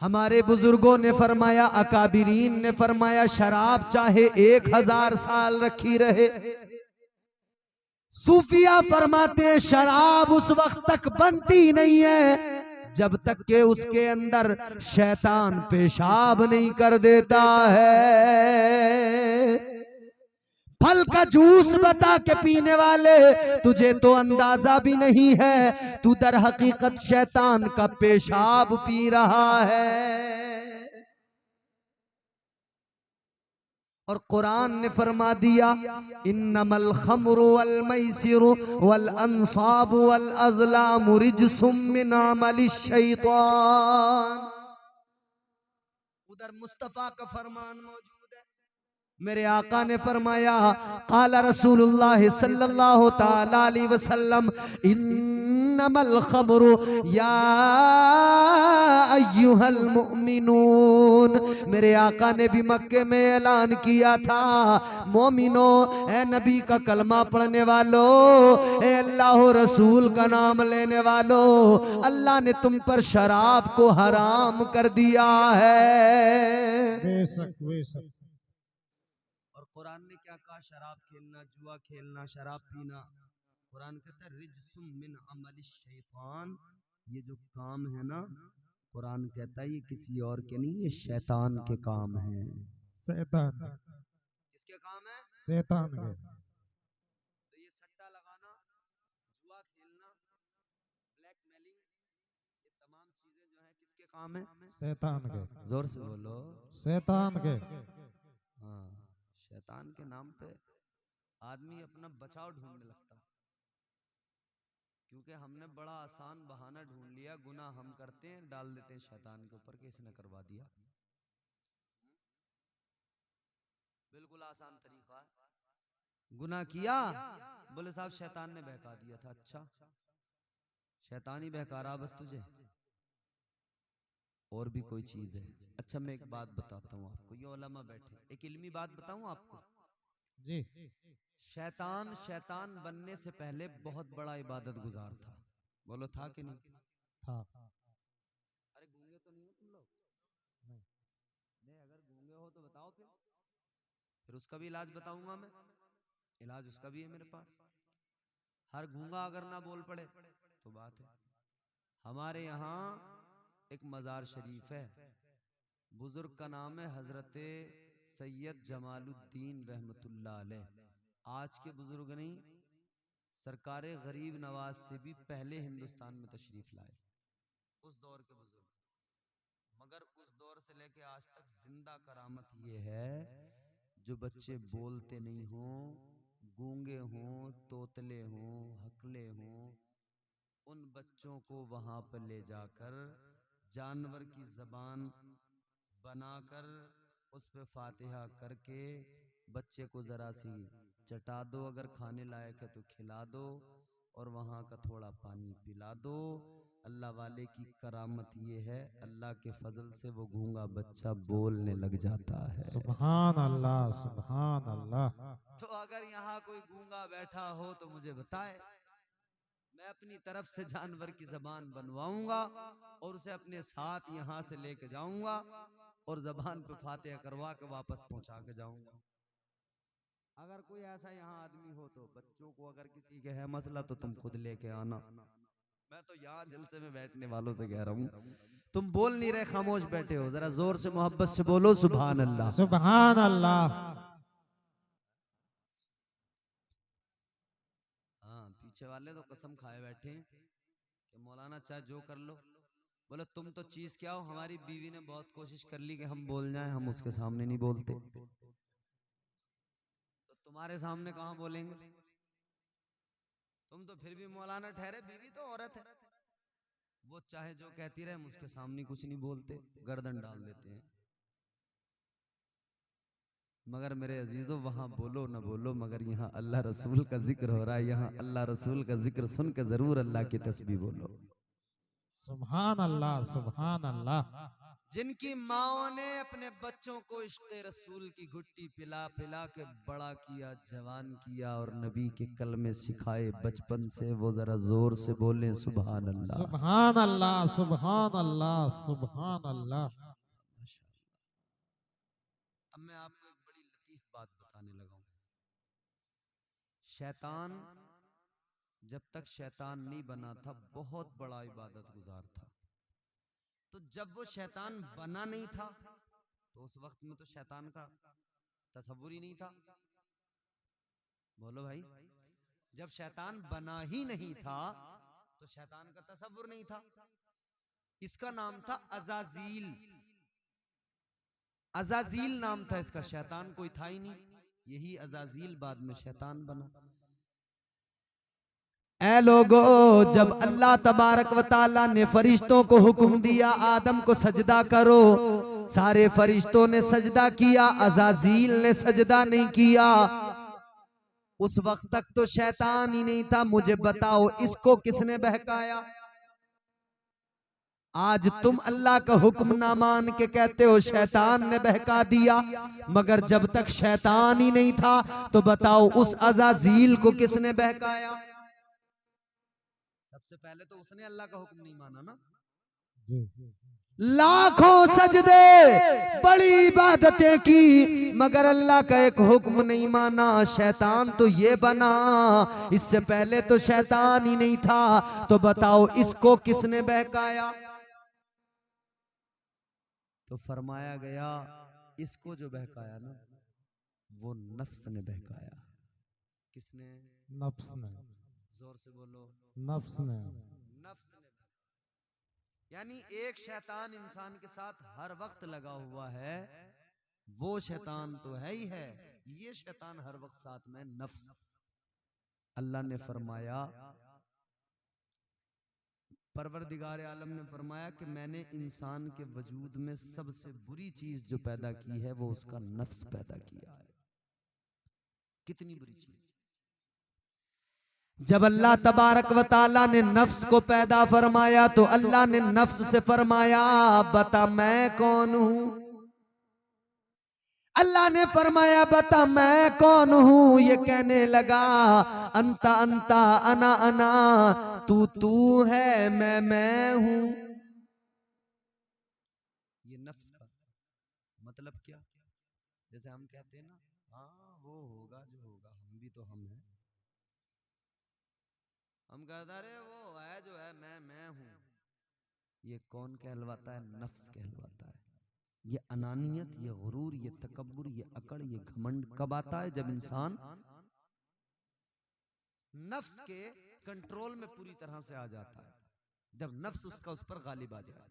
हमारे बुजुर्गों ने फरमाया, अकाबिरीन ने फरमाया, शराब चाहे 1000 साल रखी रहे, सूफिया फरमाते हैं शराब उस वक्त तक बनती नहीं है जब तक के उसके अंदर शैतान पेशाब नहीं कर देता है। फल का जूस बता के पीने वाले, तुझे तो अंदाजा भी नहीं है, तू दर हकीकत शैतान का पेशाब पी रहा है। और कुरान ने फरमा दिया, इन्नमल खम्रु वल मैसिरु वल अंसाबु वल अज़लामु रिज्सुम मिन अमलिश शैतान। उधर मुस्तफा का फरमान मौजूद है, मेरे आका ने फरमाया, काला रसूलुल्लाह सल्लल्लाहु ताला अलैहि वसल्लम, इन्नमल खम्रु या अय्युहल मुमिनून। मेरे आका ने भी मक्के में ऐलान किया था, मोमिनो, ए नबी का कलमा पढ़ने वालों, ए अल्लाह रसूल का नाम लेने वालों, अल्लाह ने तुम पर शराब को हराम कर दिया है। बेशक बेशक। और कुरान ने क्या कहा, शराब खेलना, जुआ खेलना, शराब पीना, कुरान कहता है रिज्सुम मिन अमलिश शैतान, ये जो काम है ना, कुरान कहता है ये किसी और के नहीं, ये शैतान के काम है। शैतान किसके काम है? शैतान के। तो ये सट्टा लगाना, जुआ खेलना, ब्लैकमेलिंग, ये तमाम चीजें जो है किसके काम है? शैतान के। जोर से बोलो। शैतान के। हाँ, शैतान के नाम पे आदमी अपना बचाव ढूंढने लगता, क्योंकि हमने बड़ा आसान बहाना ढूंढ लिया, गुनाह हम करते हैं, डाल देते हैं शैतान के ऊपर कि इसने करवा दिया। बिल्कुल आसान तरीका है। गुनाह किया, बोले साहब शैतान ने बहका दिया था। अच्छा, शैतान ही बहका रहा बस तुझे, और भी कोई चीज है? अच्छा मैं एक बात बताता हूँ आपको, ये उलमा बैठे, एक इल्मी बात बताऊं आपको। जी। शैतान शैतान बनने से पहले बहुत बड़ा इबादत गुजार था, बोलो था कि नहीं था। अरे गूंगे तो नहीं हो तुम लोग? नहीं। नहीं, अगर गूंगे हो तो बताओ, फिर उसका भी इलाज बताऊंगा मैं, इलाज उसका भी है मेरे पास। हर गूंगा अगर ना बोल पड़े तो बात है। हमारे यहाँ एक मजार शरीफ है, बुजुर्ग का नाम है हजरत सैयद जमालुद्दीन रहमतुल्लाह अलैह। आज के बुजुर्ग नहीं, सरकारे गरीब नवाज से भी पहले हिंदुस्तान में तशरीफ लाए, उस दौर के बुजुर्ग। मगर उस दौर से लेके आज तक जिंदा करामत ये है, जो बच्चे बोलते नहीं हों, गूंगे हों, तोतले हों, हकले हों, उन बच्चों को वहां पर ले जाकर जानवर की जबान बनाकर उस पे फातिहा करके बच्चे को जरा सी चटा दो, अगर खाने लायक है तो खिला दो, और वहां का थोड़ा पानी पिला दो, अल्लाह वाले की करामत ये है, अल्लाह के फजल से वो गूंगा बच्चा बोलने लग जाता है। सुभान अल्लाह, सुभान अल्लाह। तो अगर यहाँ कोई गूंगा बैठा हो तो मुझे बताए, मैं अपनी तरफ से जानवर की जबान बनवाऊंगा और उसे अपने साथ यहाँ से लेके जाऊंगा और जबान पे फातिहा करवा के वापस पहुंचा के जाऊंगा। अगर कोई ऐसा यहाँ आदमी हो तो बच्चों को अगर किसी के है मसला तो तुम खुद लेके आना। मैं तो यहाँ जलसे में बैठने वालों से कह रहा हूँ, तुम बोल नहीं रहे, खामोश बैठे हो, जरा जोर से मोहब्बत से बोलो सुभान अल्लाह। सुभान अल्लाह। हाँ, पीछे वाले तो कसम खाए बैठे हैं कि मौलाना चाहे जो कर लो। बोले तुम तो चीज क्या हो, हमारी बीवी ने बहुत कोशिश कर ली कि हम बोल जाएं, हम उसके सामने नहीं बोलते, तो तुम्हारे सामने कहां बोलेंगे? तुम तो फिर भी मौलाना ठहरे, बीवी तो औरत है, वो चाहे जो कहती रहे, हम उसके सामने कुछ नहीं बोलते, गर्दन डाल देते हैं। मगर मेरे अजीजों, वहां बोलो न बोलो, मगर यहाँ अल्लाह रसूल का जिक्र हो रहा है, यहाँ अल्लाह रसूल का जिक्र सुन के जरूर अल्लाह की तस्बीह बोलो। सुभान अल्लाह, सुभान अल्लाह। जिनकी माओ ने अपने बच्चों को इश्क़े रसूल की घुट्टी पिला पिला के बड़ा किया, जवान किया और नबी के कलमे सिखाए बचपन से, वो जरा जोर से बोले सुभान अल्लाह। सुभान अल्लाह, सुभान अल्लाह, सुभान अल्लाह। अब मैं आपको एक बड़ी लतीफ बात बताने लगा हूं। शैतान जब तक शैतान नहीं बना था बहुत बड़ा इबादत गुजार था। तो जब वो शैतान बना नहीं था तो उस वक्त में तो शैतान का तसव्वुर ही नहीं था। बोलो भाई, जब शैतान बना ही नहीं था तो शैतान का तसव्वुर नहीं था। इसका नाम था अज़ाज़ील। अज़ाज़ील नाम था इसका, शैतान कोई था ही नहीं, यही अज़ाज़ील बाद में शैतान बना। ऐ लोगो, जब अल्लाह तबारक व ताला ने फरिश्तों को हुक्म दिया आदम को सजदा करो, सारे फरिश्तों ने सजदा किया, अज़ाज़ील ने सजदा नहीं किया। उस वक्त तक तो शैतान ही नहीं था। मुझे बताओ इसको किसने बहकाया? आज तुम अल्लाह का हुक्म ना मान के कहते हो शैतान ने बहका दिया, मगर जब तक शैतान ही नहीं था तो बताओ उस अज़ाज़ील को किसने बहकाया? सबसे पहले तो उसने अल्लाह का हुक्म नहीं माना ना। लाखों सजदे, बड़ी इबादतें की, मगर अल्लाह का एक हुक्म नहीं माना। शैतान तो ये बना, इससे पहले तो शैतान ही नहीं था। तो बताओ इसको किसने बहकाया? तो फरमाया गया इसको जो बहकाया ना वो नफ्स ने बहकाया। किसने? नफ्स ने। जोर से बोलो, नफ्स ने। नफ्स ने। यानी एक शैतान इंसान के साथ हर वक्त लगा हुआ है, वो शैतान तो है ही है, ये शैतान हर वक्त साथ में नफ्स। अल्लाह ने फरमाया, परवरदिगार आलम ने फरमाया कि मैंने इंसान के वजूद में सबसे बुरी चीज जो पैदा की है वो उसका नफ्स पैदा किया है। कितनी बुरी चीज! जब अल्लाह तबारक व ताला ने नफ्स को पैदा फरमाया तो अल्लाह ने नफ्स से फरमाया बता मैं कौन हूं। अल्लाह ने फरमाया बता मैं कौन हूं। ये कहने लगा अंता अंता अना अना, तू है मैं हूं। ये नफ्स का मतलब क्या? जैसे हम कहते हैं ना, हाँ वो होगा जो होगा, हम भी तो हम हैं। हम कहते अरे वो है जो है, मैं हूं। ये कौन कहलवाता है? नफ्स कहलवाता है। ये अनानियत, ये गुरूर, ये तकब्बुर, ये अकड़, ये घमंड कब आता है? जब इंसान नफ्स के कंट्रोल में पूरी तरह से आ जाता है, जब नफ्स उसका उस पर गालिब आ जाए।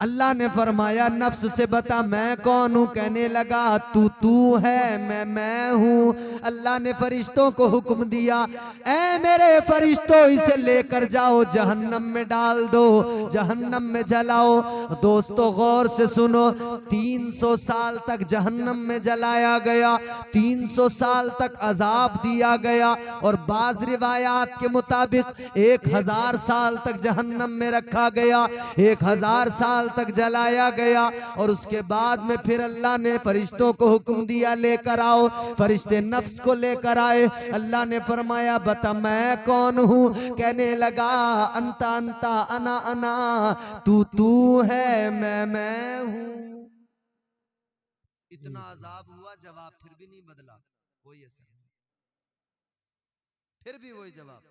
अल्लाह ने फरमाया नफ्स से बता मैं कौन हूं। कहने लगा तू है, मैं हूं। अल्लाह ने फरिश्तों को हुक्म दिया, ऐ मेरे फरिश्तों इसे लेकर जाओ जहन्नम में डाल दो, जहन्नम में जलाओ। दोस्तों गौर से सुनो, 300 साल तक जहन्नम में जलाया गया, 300 साल तक अजाब दिया गया, और बाज रिवायात के मुताबिक 1000 साल तक जहन्नम में रखा गया, 1000 साल तक जलाया गया। और उसके बाद में फिर अल्लाह ने फरिश्तों को हुक्म दिया लेकर आओ। फरिश्ते नफ्स को लेकर आए। अल्लाह ने फरमाया बता मैं कौन हूं। कहने लगा अंता अंता अना अना, तू है, मैं हूं। इतना अजाब हुआ, जवाब फिर भी नहीं बदला, कोई असर नहीं, फिर भी वही जवाब,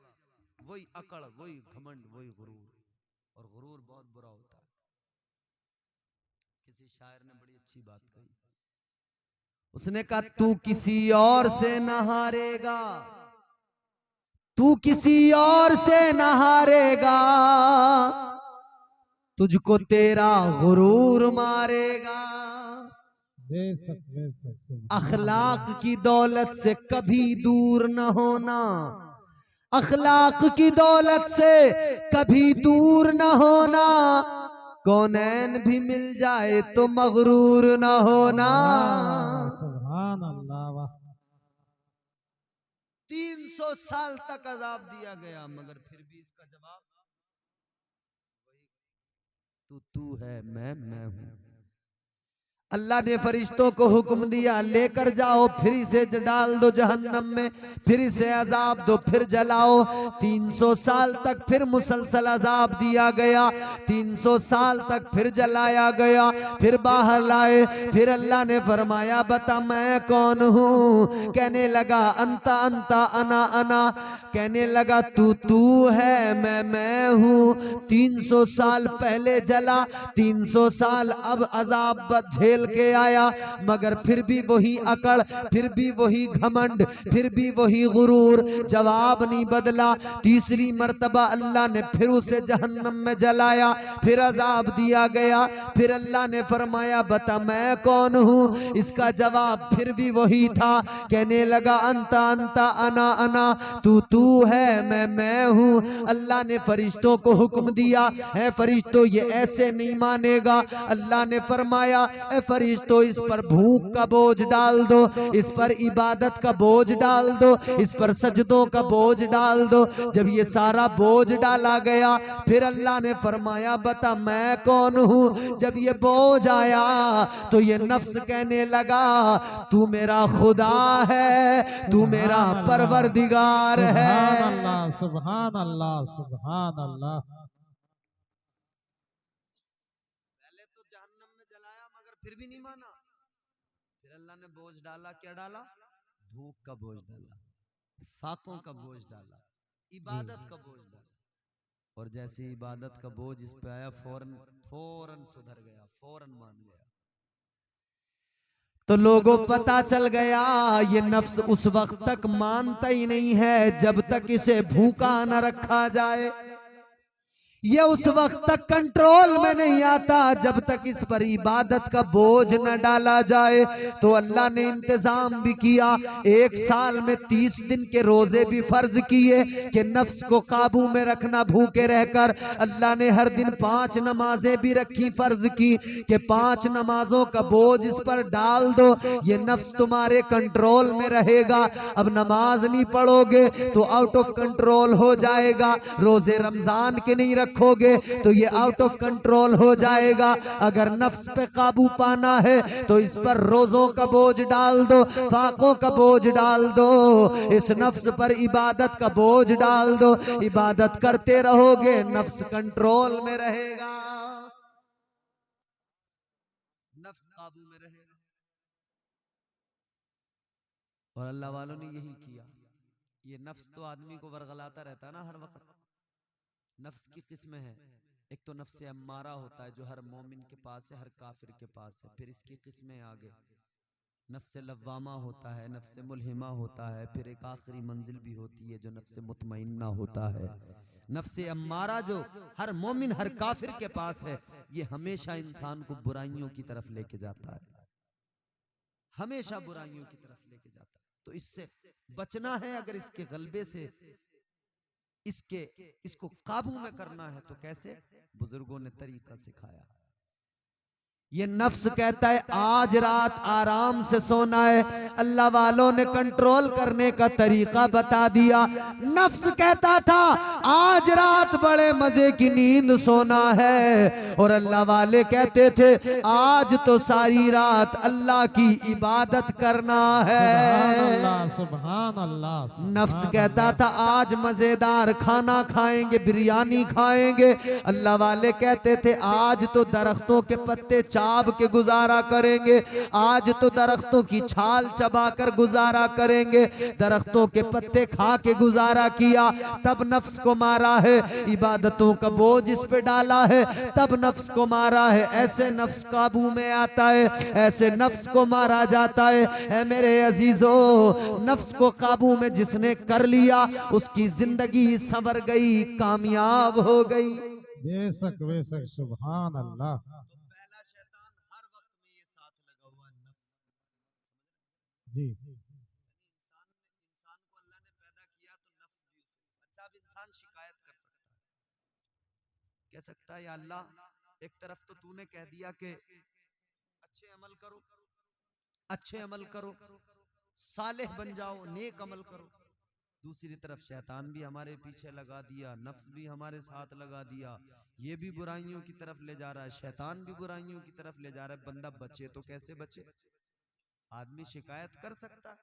वही अकड़, वही घमंड, वही गुरूर। और गुरूर बहुत बुरा होता है। किसी शायर ने बड़ी अच्छी बात कही, उसने कहा तू किसी और से न हारेगा, तू किसी और से न हारेगा, तुझको तेरा गुरूर मारेगा। बेशक बेशक। अखलाक की दौलत से कभी दूर न होना, अखलाक की दौलत से कभी दूर न होना, कौनैन भी मिल जाए तो मगरूर न होना। सुभान अल्लाह। 300 साल तक अजाब दिया गया, मगर फिर भी इसका जवाब तू है, मैं हूं। अल्लाह ने फरिश्तों को हुक्म दिया लेकर जाओ, फिर इसे डाल दो जहन्नम में, फिर इसे अजाब दो, फिर जलाओ। 300 साल तक फिर मुसलसल अजाब दिया गया, 300 साल तक फिर जलाया गया, फिर बाहर लाए। फिर अल्लाह ने फरमाया बता मैं कौन हूं। कहने लगा अंता अंता अना अना। कहने लगा तू है, मैं हूं। 300 साल पहले जला, 300 साल अब अजाब झेल के आया, मगर फिर भी वही अकड़, फिर भी वही घमंड, फिर भी वही गुरूर, जवाब नहीं बदला। तीसरी मर्तबा अल्लाह ने फिर उसे जहन्नम में जलाया, फिर अजाब दिया गया। फिर अल्लाह ने फरमाया बता मैं कौन हूं। इसका जवाब फिर भी वही था। कहने लगा अंता अंता अना अना, तू है, मैं हूं। अल्लाह ने फरिश्तों को हुक्म दिया, है फरिश्तों ये ऐसे नहीं मानेगा। अल्लाह ने फरमाया फरिश्तों इस पर भूख का बोझ डाल दो, इस पर इबादत का बोझ डाल दो, इस पर सजदों का बोझ डाल दो। जब ये सारा बोझ डाला गया, फिर अल्लाह ने फरमाया बता मैं कौन हूं। जब ये बोझ आया तो ये नफ्स कहने लगा तू मेरा खुदा है, तू मेरा परवरदिगार है। सुभान अल्लाह सुभान अल्लाह सुभान अल्लाह। पहले तो जहन्नम में जलाया, मगर फिर भी नहीं माना। फिर अल्लाह ने बोझ डाला, क्या डाला? भूख का बोझ डाला, फाकों का बोझ डाला, इबादत का बोझ डाला। और जैसे इबादत का बोझ इस पे आया, फौरन सुधर गया, फौरन मान गया। तो लोगों पता चल गया ये नफ्स उस वक्त तक मानता ही नहीं है जब तक इसे भूखा न रखा जाए। ये उस वक्त तक कंट्रोल में नहीं आता जब तक इस पर इबादत का बोझ न डाला जाए। तो अल्लाह ने इंतजाम भी किया, 1 साल में 30 दिन के रोजे भी फर्ज किए कि नफ्स को काबू में रखना भूखे रहकर। अल्लाह ने हर दिन 5 नमाजें भी रखी, फर्ज की कि 5 नमाजों का बोझ इस पर डाल दो, ये नफ्स तुम्हारे कंट्रोल में रहेगा। अब नमाज नहीं पढ़ोगे तो आउट ऑफ कंट्रोल हो जाएगा, रोजे रमजान के नहीं रखोगे तो ये आउट ऑफ कंट्रोल हो जाएगा। अगर नफ्स पे काबू पाना है तो इस पर रोजों का बोझ डाल दो, फाकों का बोझ डाल दो, इस नफ्स पर इबादत का बोझ डाल दो। इबादत करते रहोगे, नफ्स कंट्रोल में रहेगा, नफ्स काबू में रहेगा। और अल्लाह वालों ने यही किया। ये नफ्स तो आदमी को वर्गलाता रहता है ना हर वक्त। नफ्स की किस्में हैं, एक तो नफ्स अम्मारा होता है जो हर मोमिन के पास है, हर काफिर के पास है। फिर इसकी किस्में आगे नफ्स लव्वामा होता है, नफ्स मुल्हिमा होता है, फिर एक आखिरी मंजिल भी होती है जो नफ्स मुतमइन्ना होता है। नफ्से अम्मारा जो हर मोमिन हर काफिर के पास है, ये हमेशा इंसान को बुराइयों की तरफ लेके जाता है, हमेशा बुराइयों की तरफ लेके जाता है। तो इससे बचना है, अगर इसके गलबे से इसको काबू में करना है तो कैसे? बुजुर्गों ने तरीका सिखाया। ये नफ्स कहता है आज रात आराम से सोना है, अल्लाह वालों ने कंट्रोल करने का तरीका बता दिया। नफ्स कहता था आज रात बड़े मजे की नींद सोना है, और अल्लाह वाले कहते थे आज तो सारी रात अल्लाह की इबादत करना है। सुभान अल्लाह। नफ्स कहता था आज मजेदार खाना खाएंगे, बिरयानी खाएंगे। अल्लाह वाले कहते थे आज तो दरख्तों के पत्ते चाब के गुजारा करेंगे, आज तो दरख्तों की छाल चबाकर गुजारा करेंगे। दरख्तों के पत्ते खा के गुजारा किया, तब नफ्स को मारा है। इबादतों का बोझ इस पे डाला है, तब नफ्स को मारा है। ऐसे नफ्स काबू में आता है, ऐसे नफ्स को मारा जाता है। ऐ मेरे अजीजों, नफ्स को काबू में जिसने कर लिया उसकी जिंदगी संवर गई, कामयाब हो गई। बेशक बेशक, सुभान अल्लाह। पहला शैतान हर वक्त में ये साथ लगा हुआ है, नफ्स जी। इंसान को अल्लाह ने पैदा किया तो नफ्स भी उसे अच्छा। अब इंसान शिकायत कर सकता है, कह सकता है या अल्लाह एक तरफ तो तूने कह दिया कि अच्छे अमल करो, अच्छे अमल करो, सालेह बन जाओ, नेक अमल करो। दूसरी तरफ शैतान भी हमारे पीछे लगा दिया, नफ्स भी हमारे साथ लगा दिया, ये भी बुराइयों की तरफ ले जा रहा है, शैतान भी बुराइयों की तरफ ले जा रहा है। बंदा बचे तो कैसे बचे? आदमी शिकायत कर सकता है,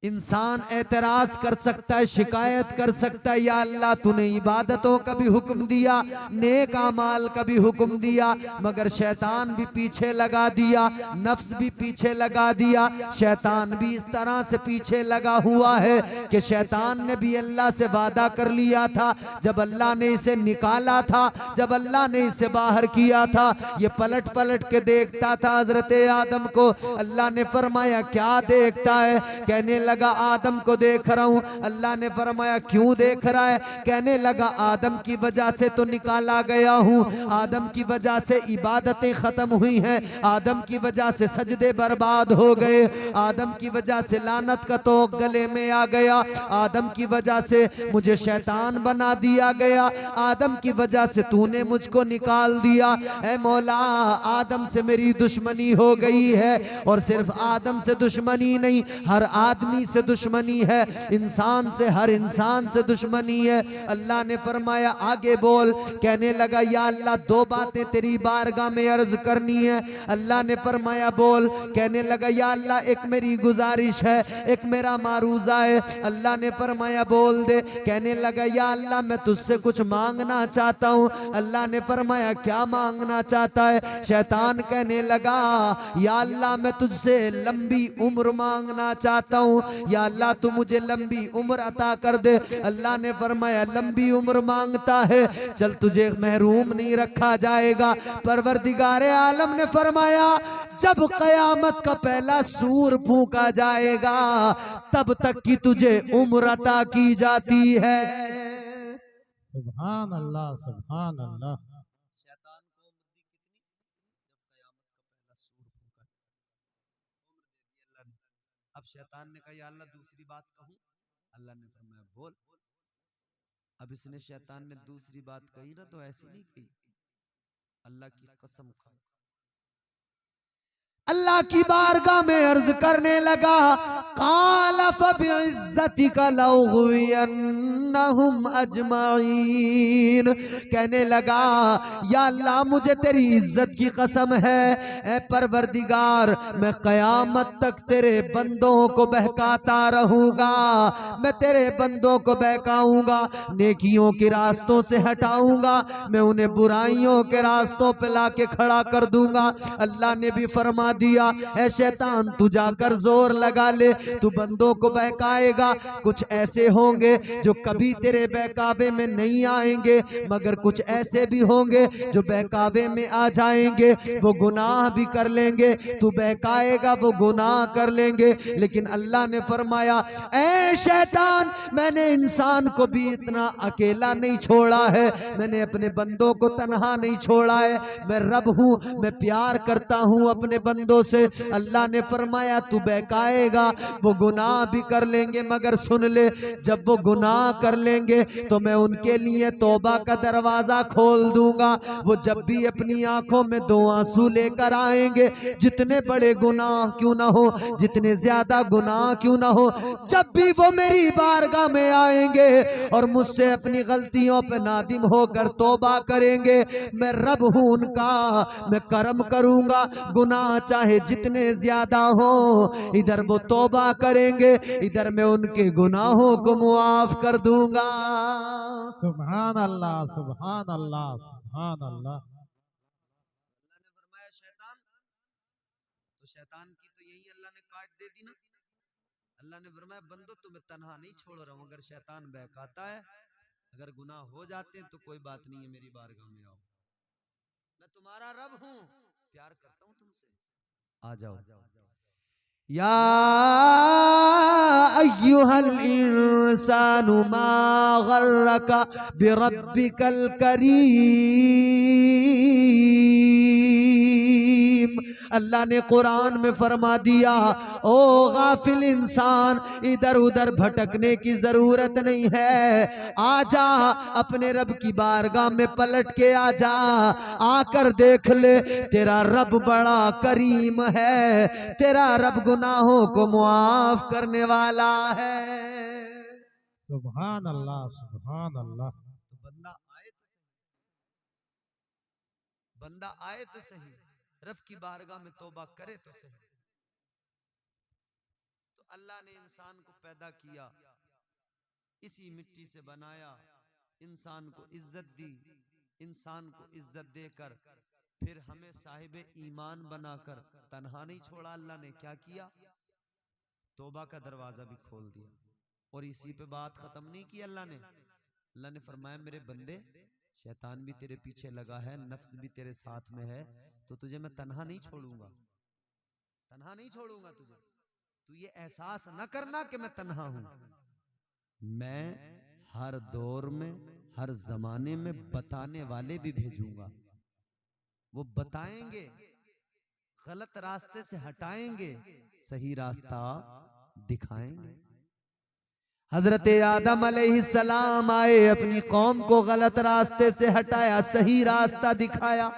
इंसान एतराज कर सकता है, शिकायत कर सकता है, या अल्लाह तूने इबादतों का भी हुक्म दिया, नेक अमाल का भी हुक्म दिया, मगर शैतान भी पीछे लगा दिया, नफ्स भी पीछे लगा दिया। शैतान भी इस तरह से पीछे लगा हुआ है कि शैतान ने भी अल्लाह से वादा कर लिया था। जब अल्लाह ने इसे निकाला था, जब अल्लाह ने इसे बाहर किया था, ये पलट पलट के देखता था हजरत आदम को। अल्लाह ने फरमाया क्या देखता है? कहने लगा आदम को देख रहा हूं। अल्लाह ने फरमाया क्यों देख रहा है? कहने लगा आदम की वजह से तो निकाला गया हूं, आदम की वजह से इबादतें खत्म हुई हैं, आदम की वजह से सजदे बर्बाद हो गए, आदम की वजह से लानत का तोक गले में आ गया, आदम की वजह से मुझे शैतान बना दिया गया, आदम की वजह से तूने मुझको निकाल दिया। ऐ मौला, आदम से मेरी दुश्मनी हो गई है, और सिर्फ आदम से दुश्मनी नहीं, हर आदमी से दुश्मनी है, इंसान से, हर इंसान से दुश्मनी है। अल्लाह ने फरमाया आगे बोल। कहने लगा या अल्लाह दो बातें तेरी बारगाह में अर्ज करनी है। अल्लाह ने फरमाया बोल। कहने लगा या अल्लाह एक मेरी गुजारिश है, एक मेरा मारूजा है। अल्लाह ने फरमाया बोल दे। कहने लगा या अल्लाह मैं तुझसे कुछ मांगना चाहता हूँ। अल्लाह ने फरमाया क्या मांगना चाहता है? शैतान कहने लगा या अल्लाह मैं तुझसे लंबी उम्र मांगना चाहता हूँ, या अल्लाह तू मुझे लंबी उम्र अता कर दे। अल्लाह ने फरमाया लंबी उम्र मांगता है, चल तुझे महरूम नहीं रखा जाएगा। परवरदिगारे आलम ने फरमाया जब कयामत का पहला सूर फूंका जाएगा तब तक की तुझे उम्र अता की जाती है। सुभान अल्लाह, सुभान अल्लाह। शैतान को उम्र दी कितनी? जब कयामत का पहला सूर फूंका, उम्र दे दी अल्लाह ने। अब शैतान ने कहा या अल्लाह दूसरी बात कहूं? अल्लाह ने फरमाया बोल। अब इसने शैतान ने दूसरी बात कही ना तो ऐसी नहीं कही, अल्लाह की कसम खा, अल्लाह की बारगाह में अर्ज करने लगा काल फबिइज्जतिका लउग़वियन्नहुम अजमाइन। कहने लगा या अल्लाह मुझे तेरी इज्जत की कसम है, ए परवरदिगार मैं कयामत तक तेरे बंदों को बहकाता रहूंगा, मैं तेरे बंदों को बहकाऊंगा, नेकियों के रास्तों से हटाऊंगा, मैं उन्हें बुराइयों के रास्तों पे लाके खड़ा कर दूंगा। अल्लाह ने भी फरमा दिया दिया, ऐ शैतान तू जाकर जोर लगा ले, तू बंदों को बहकाएगा। कुछ ऐसे होंगे जो कभी तेरे बहकावे में नहीं आएंगे, मगर कुछ ऐसे भी होंगे जो बहकावे में आ जाएंगे, वो गुनाह भी कर लेंगे। तू बहकाएगा वो गुनाह कर लेंगे। लेकिन अल्लाह ने फरमाया, ऐ शैतान मैंने इंसान को भी इतना अकेला नहीं छोड़ा है, मैंने अपने बंदों को तन्हा नहीं छोड़ा है। मैं रब हूं, मैं प्यार करता हूं अपने बंदों से। अल्लाह ने फरमाया तू बहकाएगा वो गुनाह भी कर लेंगे, मगर सुन ले, जब वो गुनाह कर लेंगे तो मैं उनके लिए तौबा का दरवाजा खोल दूंगा। वो जब भी अपनी आंखों में दो आंसू लेकर आएंगे, जितने बड़े गुनाह क्यों ना हो, जितने ज्यादा गुनाह क्यों ना हो, जब भी वो मेरी बारगाह में आएंगे और मुझसे अपनी गलतियों पे नादिम होकर तौबा करेंगे, मैं रब हूं उनका, मैं करम करूंगा। गुनाह चाहे जितने ज्यादा हो, इधर वो तौबा करेंगे, इधर मैं उनके गुनाहों को मुआफ कर दूंगा। सुभान अल्लाह, सुभान अल्लाह, सुभान अल्लाह। अल्लाह ने फरमाया शैतान, तो शैतान की तो यही अल्लाह ने काट दे दी ना। अल्लाह ने फरमाया बंदो तुम्हें तन्हा नहीं छोड़ रहा हूं, अगर शैतान बहकाता है, अगर गुनाह हो जाते हैं तो कोई बात नहीं है, मेरी बारगाह में आओ, मैं तुम्हारा रब हूं, प्यार करता हूं तुमसे, आ जाओ। या अय्युहल इंसानु मा गर्रका बिरब्बिकल करीम। अल्लाह ने कुरान में फरमा दिया, ओ गाफिल इंसान, इधर उधर भटकने की जरूरत नहीं है, आजा अपने रब की बारगाह में पलट के आजा, आकर देख ले तेरा रब बड़ा करीम है, तेरा रब गुनाहों को मुआफ करने वाला है। सुभान अल्लाह, सुभान अल्लाह। तो बंदा आए तो सही, रब की बारगाह में तौबा करे तो सही। तो अल्लाह ने इंसान को पैदा किया, इसी मिट्टी से बनाया, इंसान को इज्जत दी, इंसान को इज्जत देकर फिर हमें साहिब ईमान बनाकर तन्हा नहीं छोड़ा। अल्लाह ने क्या किया, तौबा का दरवाजा भी खोल दिया। और इसी पे बात खत्म नहीं की अल्लाह ने फरमाया मेरे बंदे, शैतान भी तेरे पीछे लगा है, नफ्स भी तेरे साथ में है, तो तुझे मैं तन्हा नहीं छोड़ूंगा, तन्हा नहीं छोड़ूंगा तुझे। तू ये एहसास न करना कि मैं तन्हा हूं, मैं हर दौर में हर जमाने में बताने वाले भी भेजूंगा। वो बताएंगे, गलत रास्ते से हटाएंगे, सही रास्ता दिखाएंगे। हजरत आदम अलैहिस्सलाम आए, अपनी कौम को गलत रास्ते से हटाया, सही रास्ता दिखाया।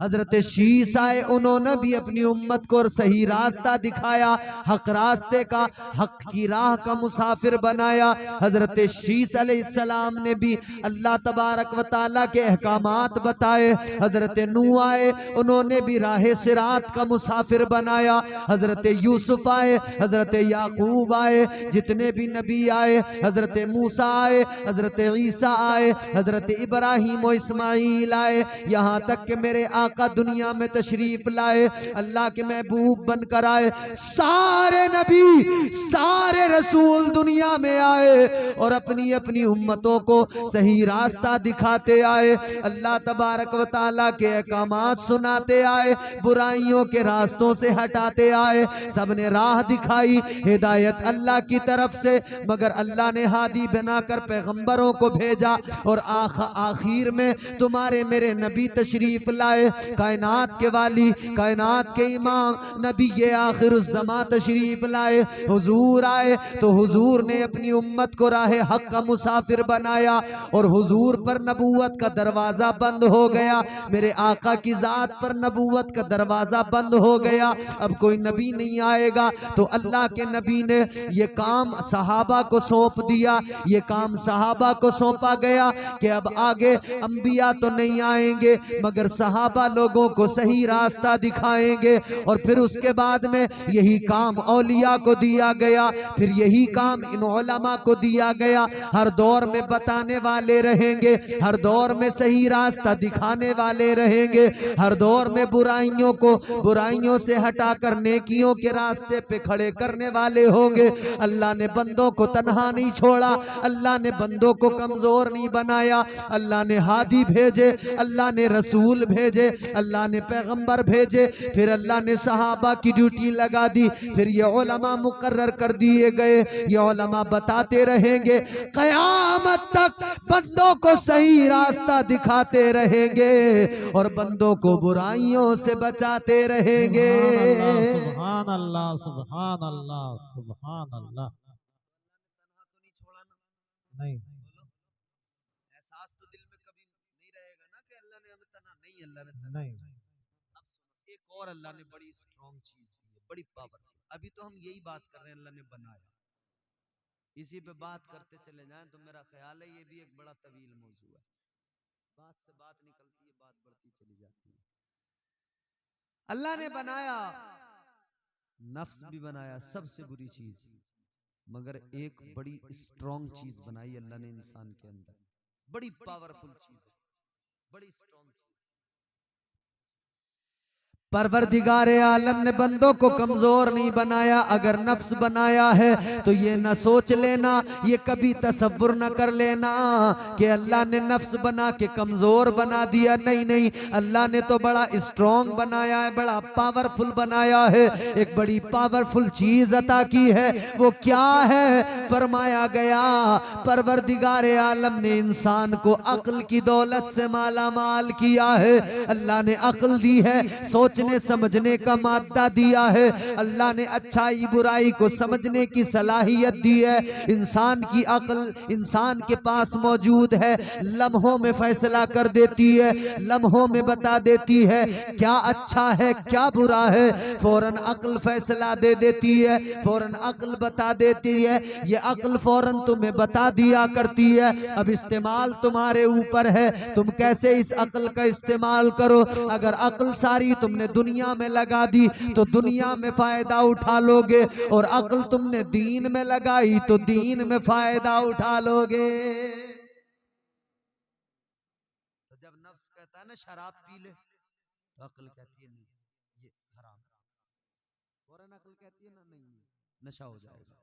हजरत शीस आए, उन्होंने भी अपनी उम्मत को सही रास्ता दिखाया, हक रास्ते का, हक की राह का मुसाफिर बनाया। हजरत शीस अलैहिस्सलाम ने भी अल्लाह तबारक व तआला के अहकामात बताए। हजरत नूह आए, उन्होंने भी राह सिरात का मुसाफिर बनाया। हजरत यूसुफ आए, हजरत याकूब आए, जितने भी नबी आए, हजरत मूसा आए, हजरत ईसा आए, हजरत इब्राहिम और इस्माइल आए, यहाँ तक कि मेरे आका दुनिया में तशरीफ लाए, अल्लाह के महबूब बनकर आए। सारे नबी, सारे रसूल दुनिया में आए और अपनी अपनी उम्मतों को सही रास्ता दिखाते आए, अल्लाह तबारक व तआला के अहकामात सुनाते आए, बुराइयों के रास्तों से हटाते आए। सबने राह दिखाई, हिदायत अल्लाह की तरफ से, मगर अल्लाह ने हादी बनाकर पैगंबरों को भेजा। और आखिर में तुम्हारे मेरे नबी तशरीफ लाए, कायनात के वाली, कायनात के इमाम, नबी ये आखिरुज़्ज़मा तशरीफ लाए। हुजूर आए तो हुजूर ने अपनी उम्मत को राह हक का मुसाफिर बनाया और हुजूर पर नबूवत का दरवाजा बंद हो गया, मेरे आका की जात पर नबूवत का दरवाजा बंद हो गया। अब कोई नबी नहीं आएगा, तो अल्लाह के नबी ने ये काम सहाबा को सौंप दिया। ये काम सहाबा को सौंपा गया कि अब आगे अंबिया तो नहीं आएंगे, मगर सहाबा लोगों को सही रास्ता दिखाएंगे। और फिर उसके बाद में यही काम औलिया को दिया गया, फिर यही काम इन उलमा को दिया गया। हर दौर में बताने वाले रहेंगे, हर दौर में सही रास्ता दिखाने वाले रहेंगे, हर दौर में बुराइयों को बुराइयों से हटाकर नेकियों के रास्ते पे खड़े करने वाले होंगे। अल्लाह ने बंदों को तन्हा नहीं छोड़ा, अल्लाह ने बंदों को कमजोर नहीं बनाया। अल्लाह ने हादी भेजे, अल्लाह ने रसूल भेजे, अल्लाह ने पैगंबर भेजे, फिर अल्लाह ने सहाबा की ड्यूटी लगा दी, फिर ये उलमा मुकर्रर कर दिए गए। ये उलमा बताते रहेंगे, क़यामत तक बंदों को सही रास्ता दिखाते रहेंगे और बंदों को बुराइयों से बचाते रहेंगे। सुभान अल्लाह, सुभान अल्लाह, सुभान अल्लाह। नहीं, एहसास तो दिल में कभी नहीं रहेगा ना कि अल्लाह ने हमें तना नहीं, अल्लाह ने तना। नहीं, अब सुनो, एक और अल्लाह ने बड़ी स्ट्रॉन्ग चीज दी है, बड़ी पावरफुल। अभी तो हम यही बात कर रहे हैं, अल्लाह ने बनाया, इसी पे बात करते चले जाएं तो मेरा ख्याल है ये भी एक बड़ा तवील मौजू है। बात से बात निकलती है, बात बढ़ती चली जाती है। अल्लाह ने बनाया, नफ्स भी बनाया, सबसे बुरी चीज, मगर एक बड़ी स्ट्रॉन्ग चीज बनाई अल्लाह ने इंसान के अंदर, बड़ी पावरफुल चीज है, बड़ी स्ट्रॉन्ग चीज। परवरदिगार आलम ने बंदों को कमजोर नहीं बनाया। अगर नफ्स बनाया है तो ये न सोच लेना, ये कभी तसव्वुर न कर लेना कि अल्लाह ने नफ्स बना के कमजोर बना दिया। नहीं नहीं, अल्लाह ने तो बड़ा स्ट्रॉन्ग बनाया है, बड़ा पावरफुल बनाया है। एक बड़ी पावरफुल चीज अता की है, वो क्या है? फरमाया गया परवरदिगार आलम ने इंसान को अक्ल की दौलत से माला माल किया है। अल्लाह ने अक्ल दी है, सोचने समझने का मादा दिया है। अल्लाह ने अच्छाई बुराई को समझने की सलाहियत दी है। इंसान की अक्ल इंसान के पास मौजूद है, लम्हों में फैसला कर देती है, लम्हों में बता देती है क्या अच्छा है क्या बुरा है। फौरन अक्ल फैसला दे देती है, फौरन अक्ल बता देती है। ये अक्ल फौरन तुम्हें बता दिया करती है। अब इस्तेमाल तुम्हारे ऊपर है, तुम कैसे इस अक्ल का इस्तेमाल करो। अगर अक्ल सारी तुमने दुनिया में लगा दी तो दुनिया में फायदा उठा लोगे, और अक्ल तुमने दीन में लगाई तो दीन में फायदा उठा लोगे। तो जब नफ्स कहता है ना शराब पी ले, तो अक्ल कहती है नहीं ये हराम, फौरन अक्ल कहती है ना नहीं नशा हो जाएगा,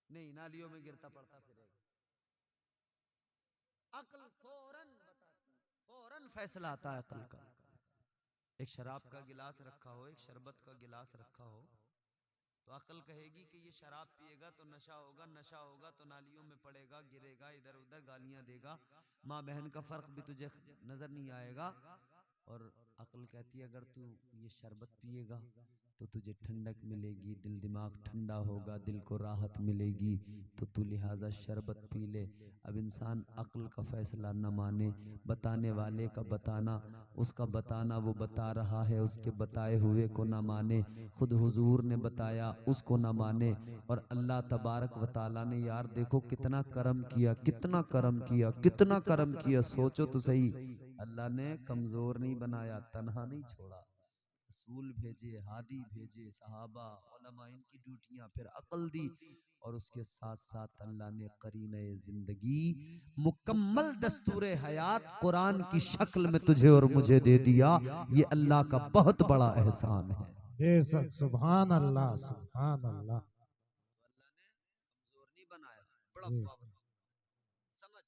नहीं नालियों में गिरता पड़ता फिरेगा। अक्ल फौरन बताती है, फौरन फैसला आता है अक्ल का। एक शराब का गिलास रखा हो, एक शरबत का गिलास रखा हो, तो अक्ल कहेगी कि ये शराब पिएगा तो नशा होगा, नशा होगा तो नालियों में पड़ेगा, गिरेगा, इधर उधर गालियां देगा, माँ बहन का फर्क भी तुझे नजर नहीं आएगा। और अक्ल कहती है अगर तू ये शरबत पिएगा तो तुझे ठंडक मिलेगी, दिल दिमाग ठंडा होगा, दिल को राहत मिलेगी, तो तू लिहाजा शरबत पी ले। अब इंसान अक्ल का फैसला न माने, बताने वाले का बताना, उसका बताना वो बता रहा है, उसके बताए हुए को न माने, खुद हुजूर ने बताया उसको न माने। और अल्लाह तबारक व तआला ने यार देखो कितना करम किया, कितना करम किया, कितना करम किया। सोचो तो सही, अल्लाह ने कमजोर नहीं बनाया, तन्हा नहीं छोड़ा, रसूल भेजे, हादी भेजे, सहाबा उलमा इनकी ड्यूटियां, फिर अक्ल दी, और उसके साथ साथ अल्लाह ने करीने जिंदगी, मुकम्मल दस्तूरे हयात कुरान की शक्ल में तुझे और मुझे दे दिया। ये अल्लाह का बहुत बड़ा एहसान है। बेशक, सुभान अल्लाह, सुभान अल्लाह। अल्लाह ने कमजोर नहीं बनाया, बड़ा जी, पावरफुल। समझ,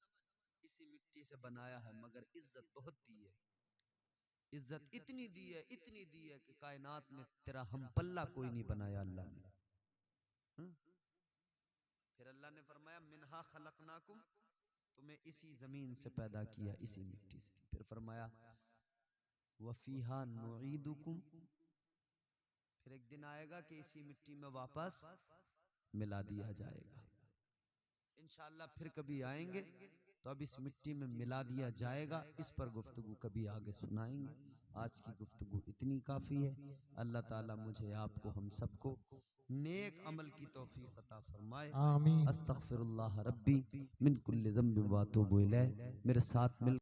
इसी मिट्टी से बनाया है, मगर इज्जत बहुत दी है, इज्जत इतनी दी है, इतनी दी है कि कायनात में तेरा हम पल्ला कोई नहीं बनाया अल्लाह ने। फिर अल्लाह ने फरमाया मिन्हा खलकनाकुम, तुम्हें इसी जमीन से पैदा किया, इसी मिट्टी से। फिर फरमाया वफीहा नुईदुकुम, फिर एक दिन आएगा कि इसी मिट्टी में वापस मिला दिया जाएगा। इंशाअल्लाह फिर कभी आएंगे तो अब इस मिट्टी में मिला दिया जाएगा, इस पर गुफ्तगू कभी आगे सुनाएंगे। आज की गुफ्तगू इतनी काफी है। अल्लाह ताला मुझे आपको हम सबको नेक अमल की तौफीक अता फरमाए। आमीन। अस्तगफिरुल्लाह रब्बी मिन कुल्लि ज़ंबिन व अतूबु इलैह। मेरे साथ मिल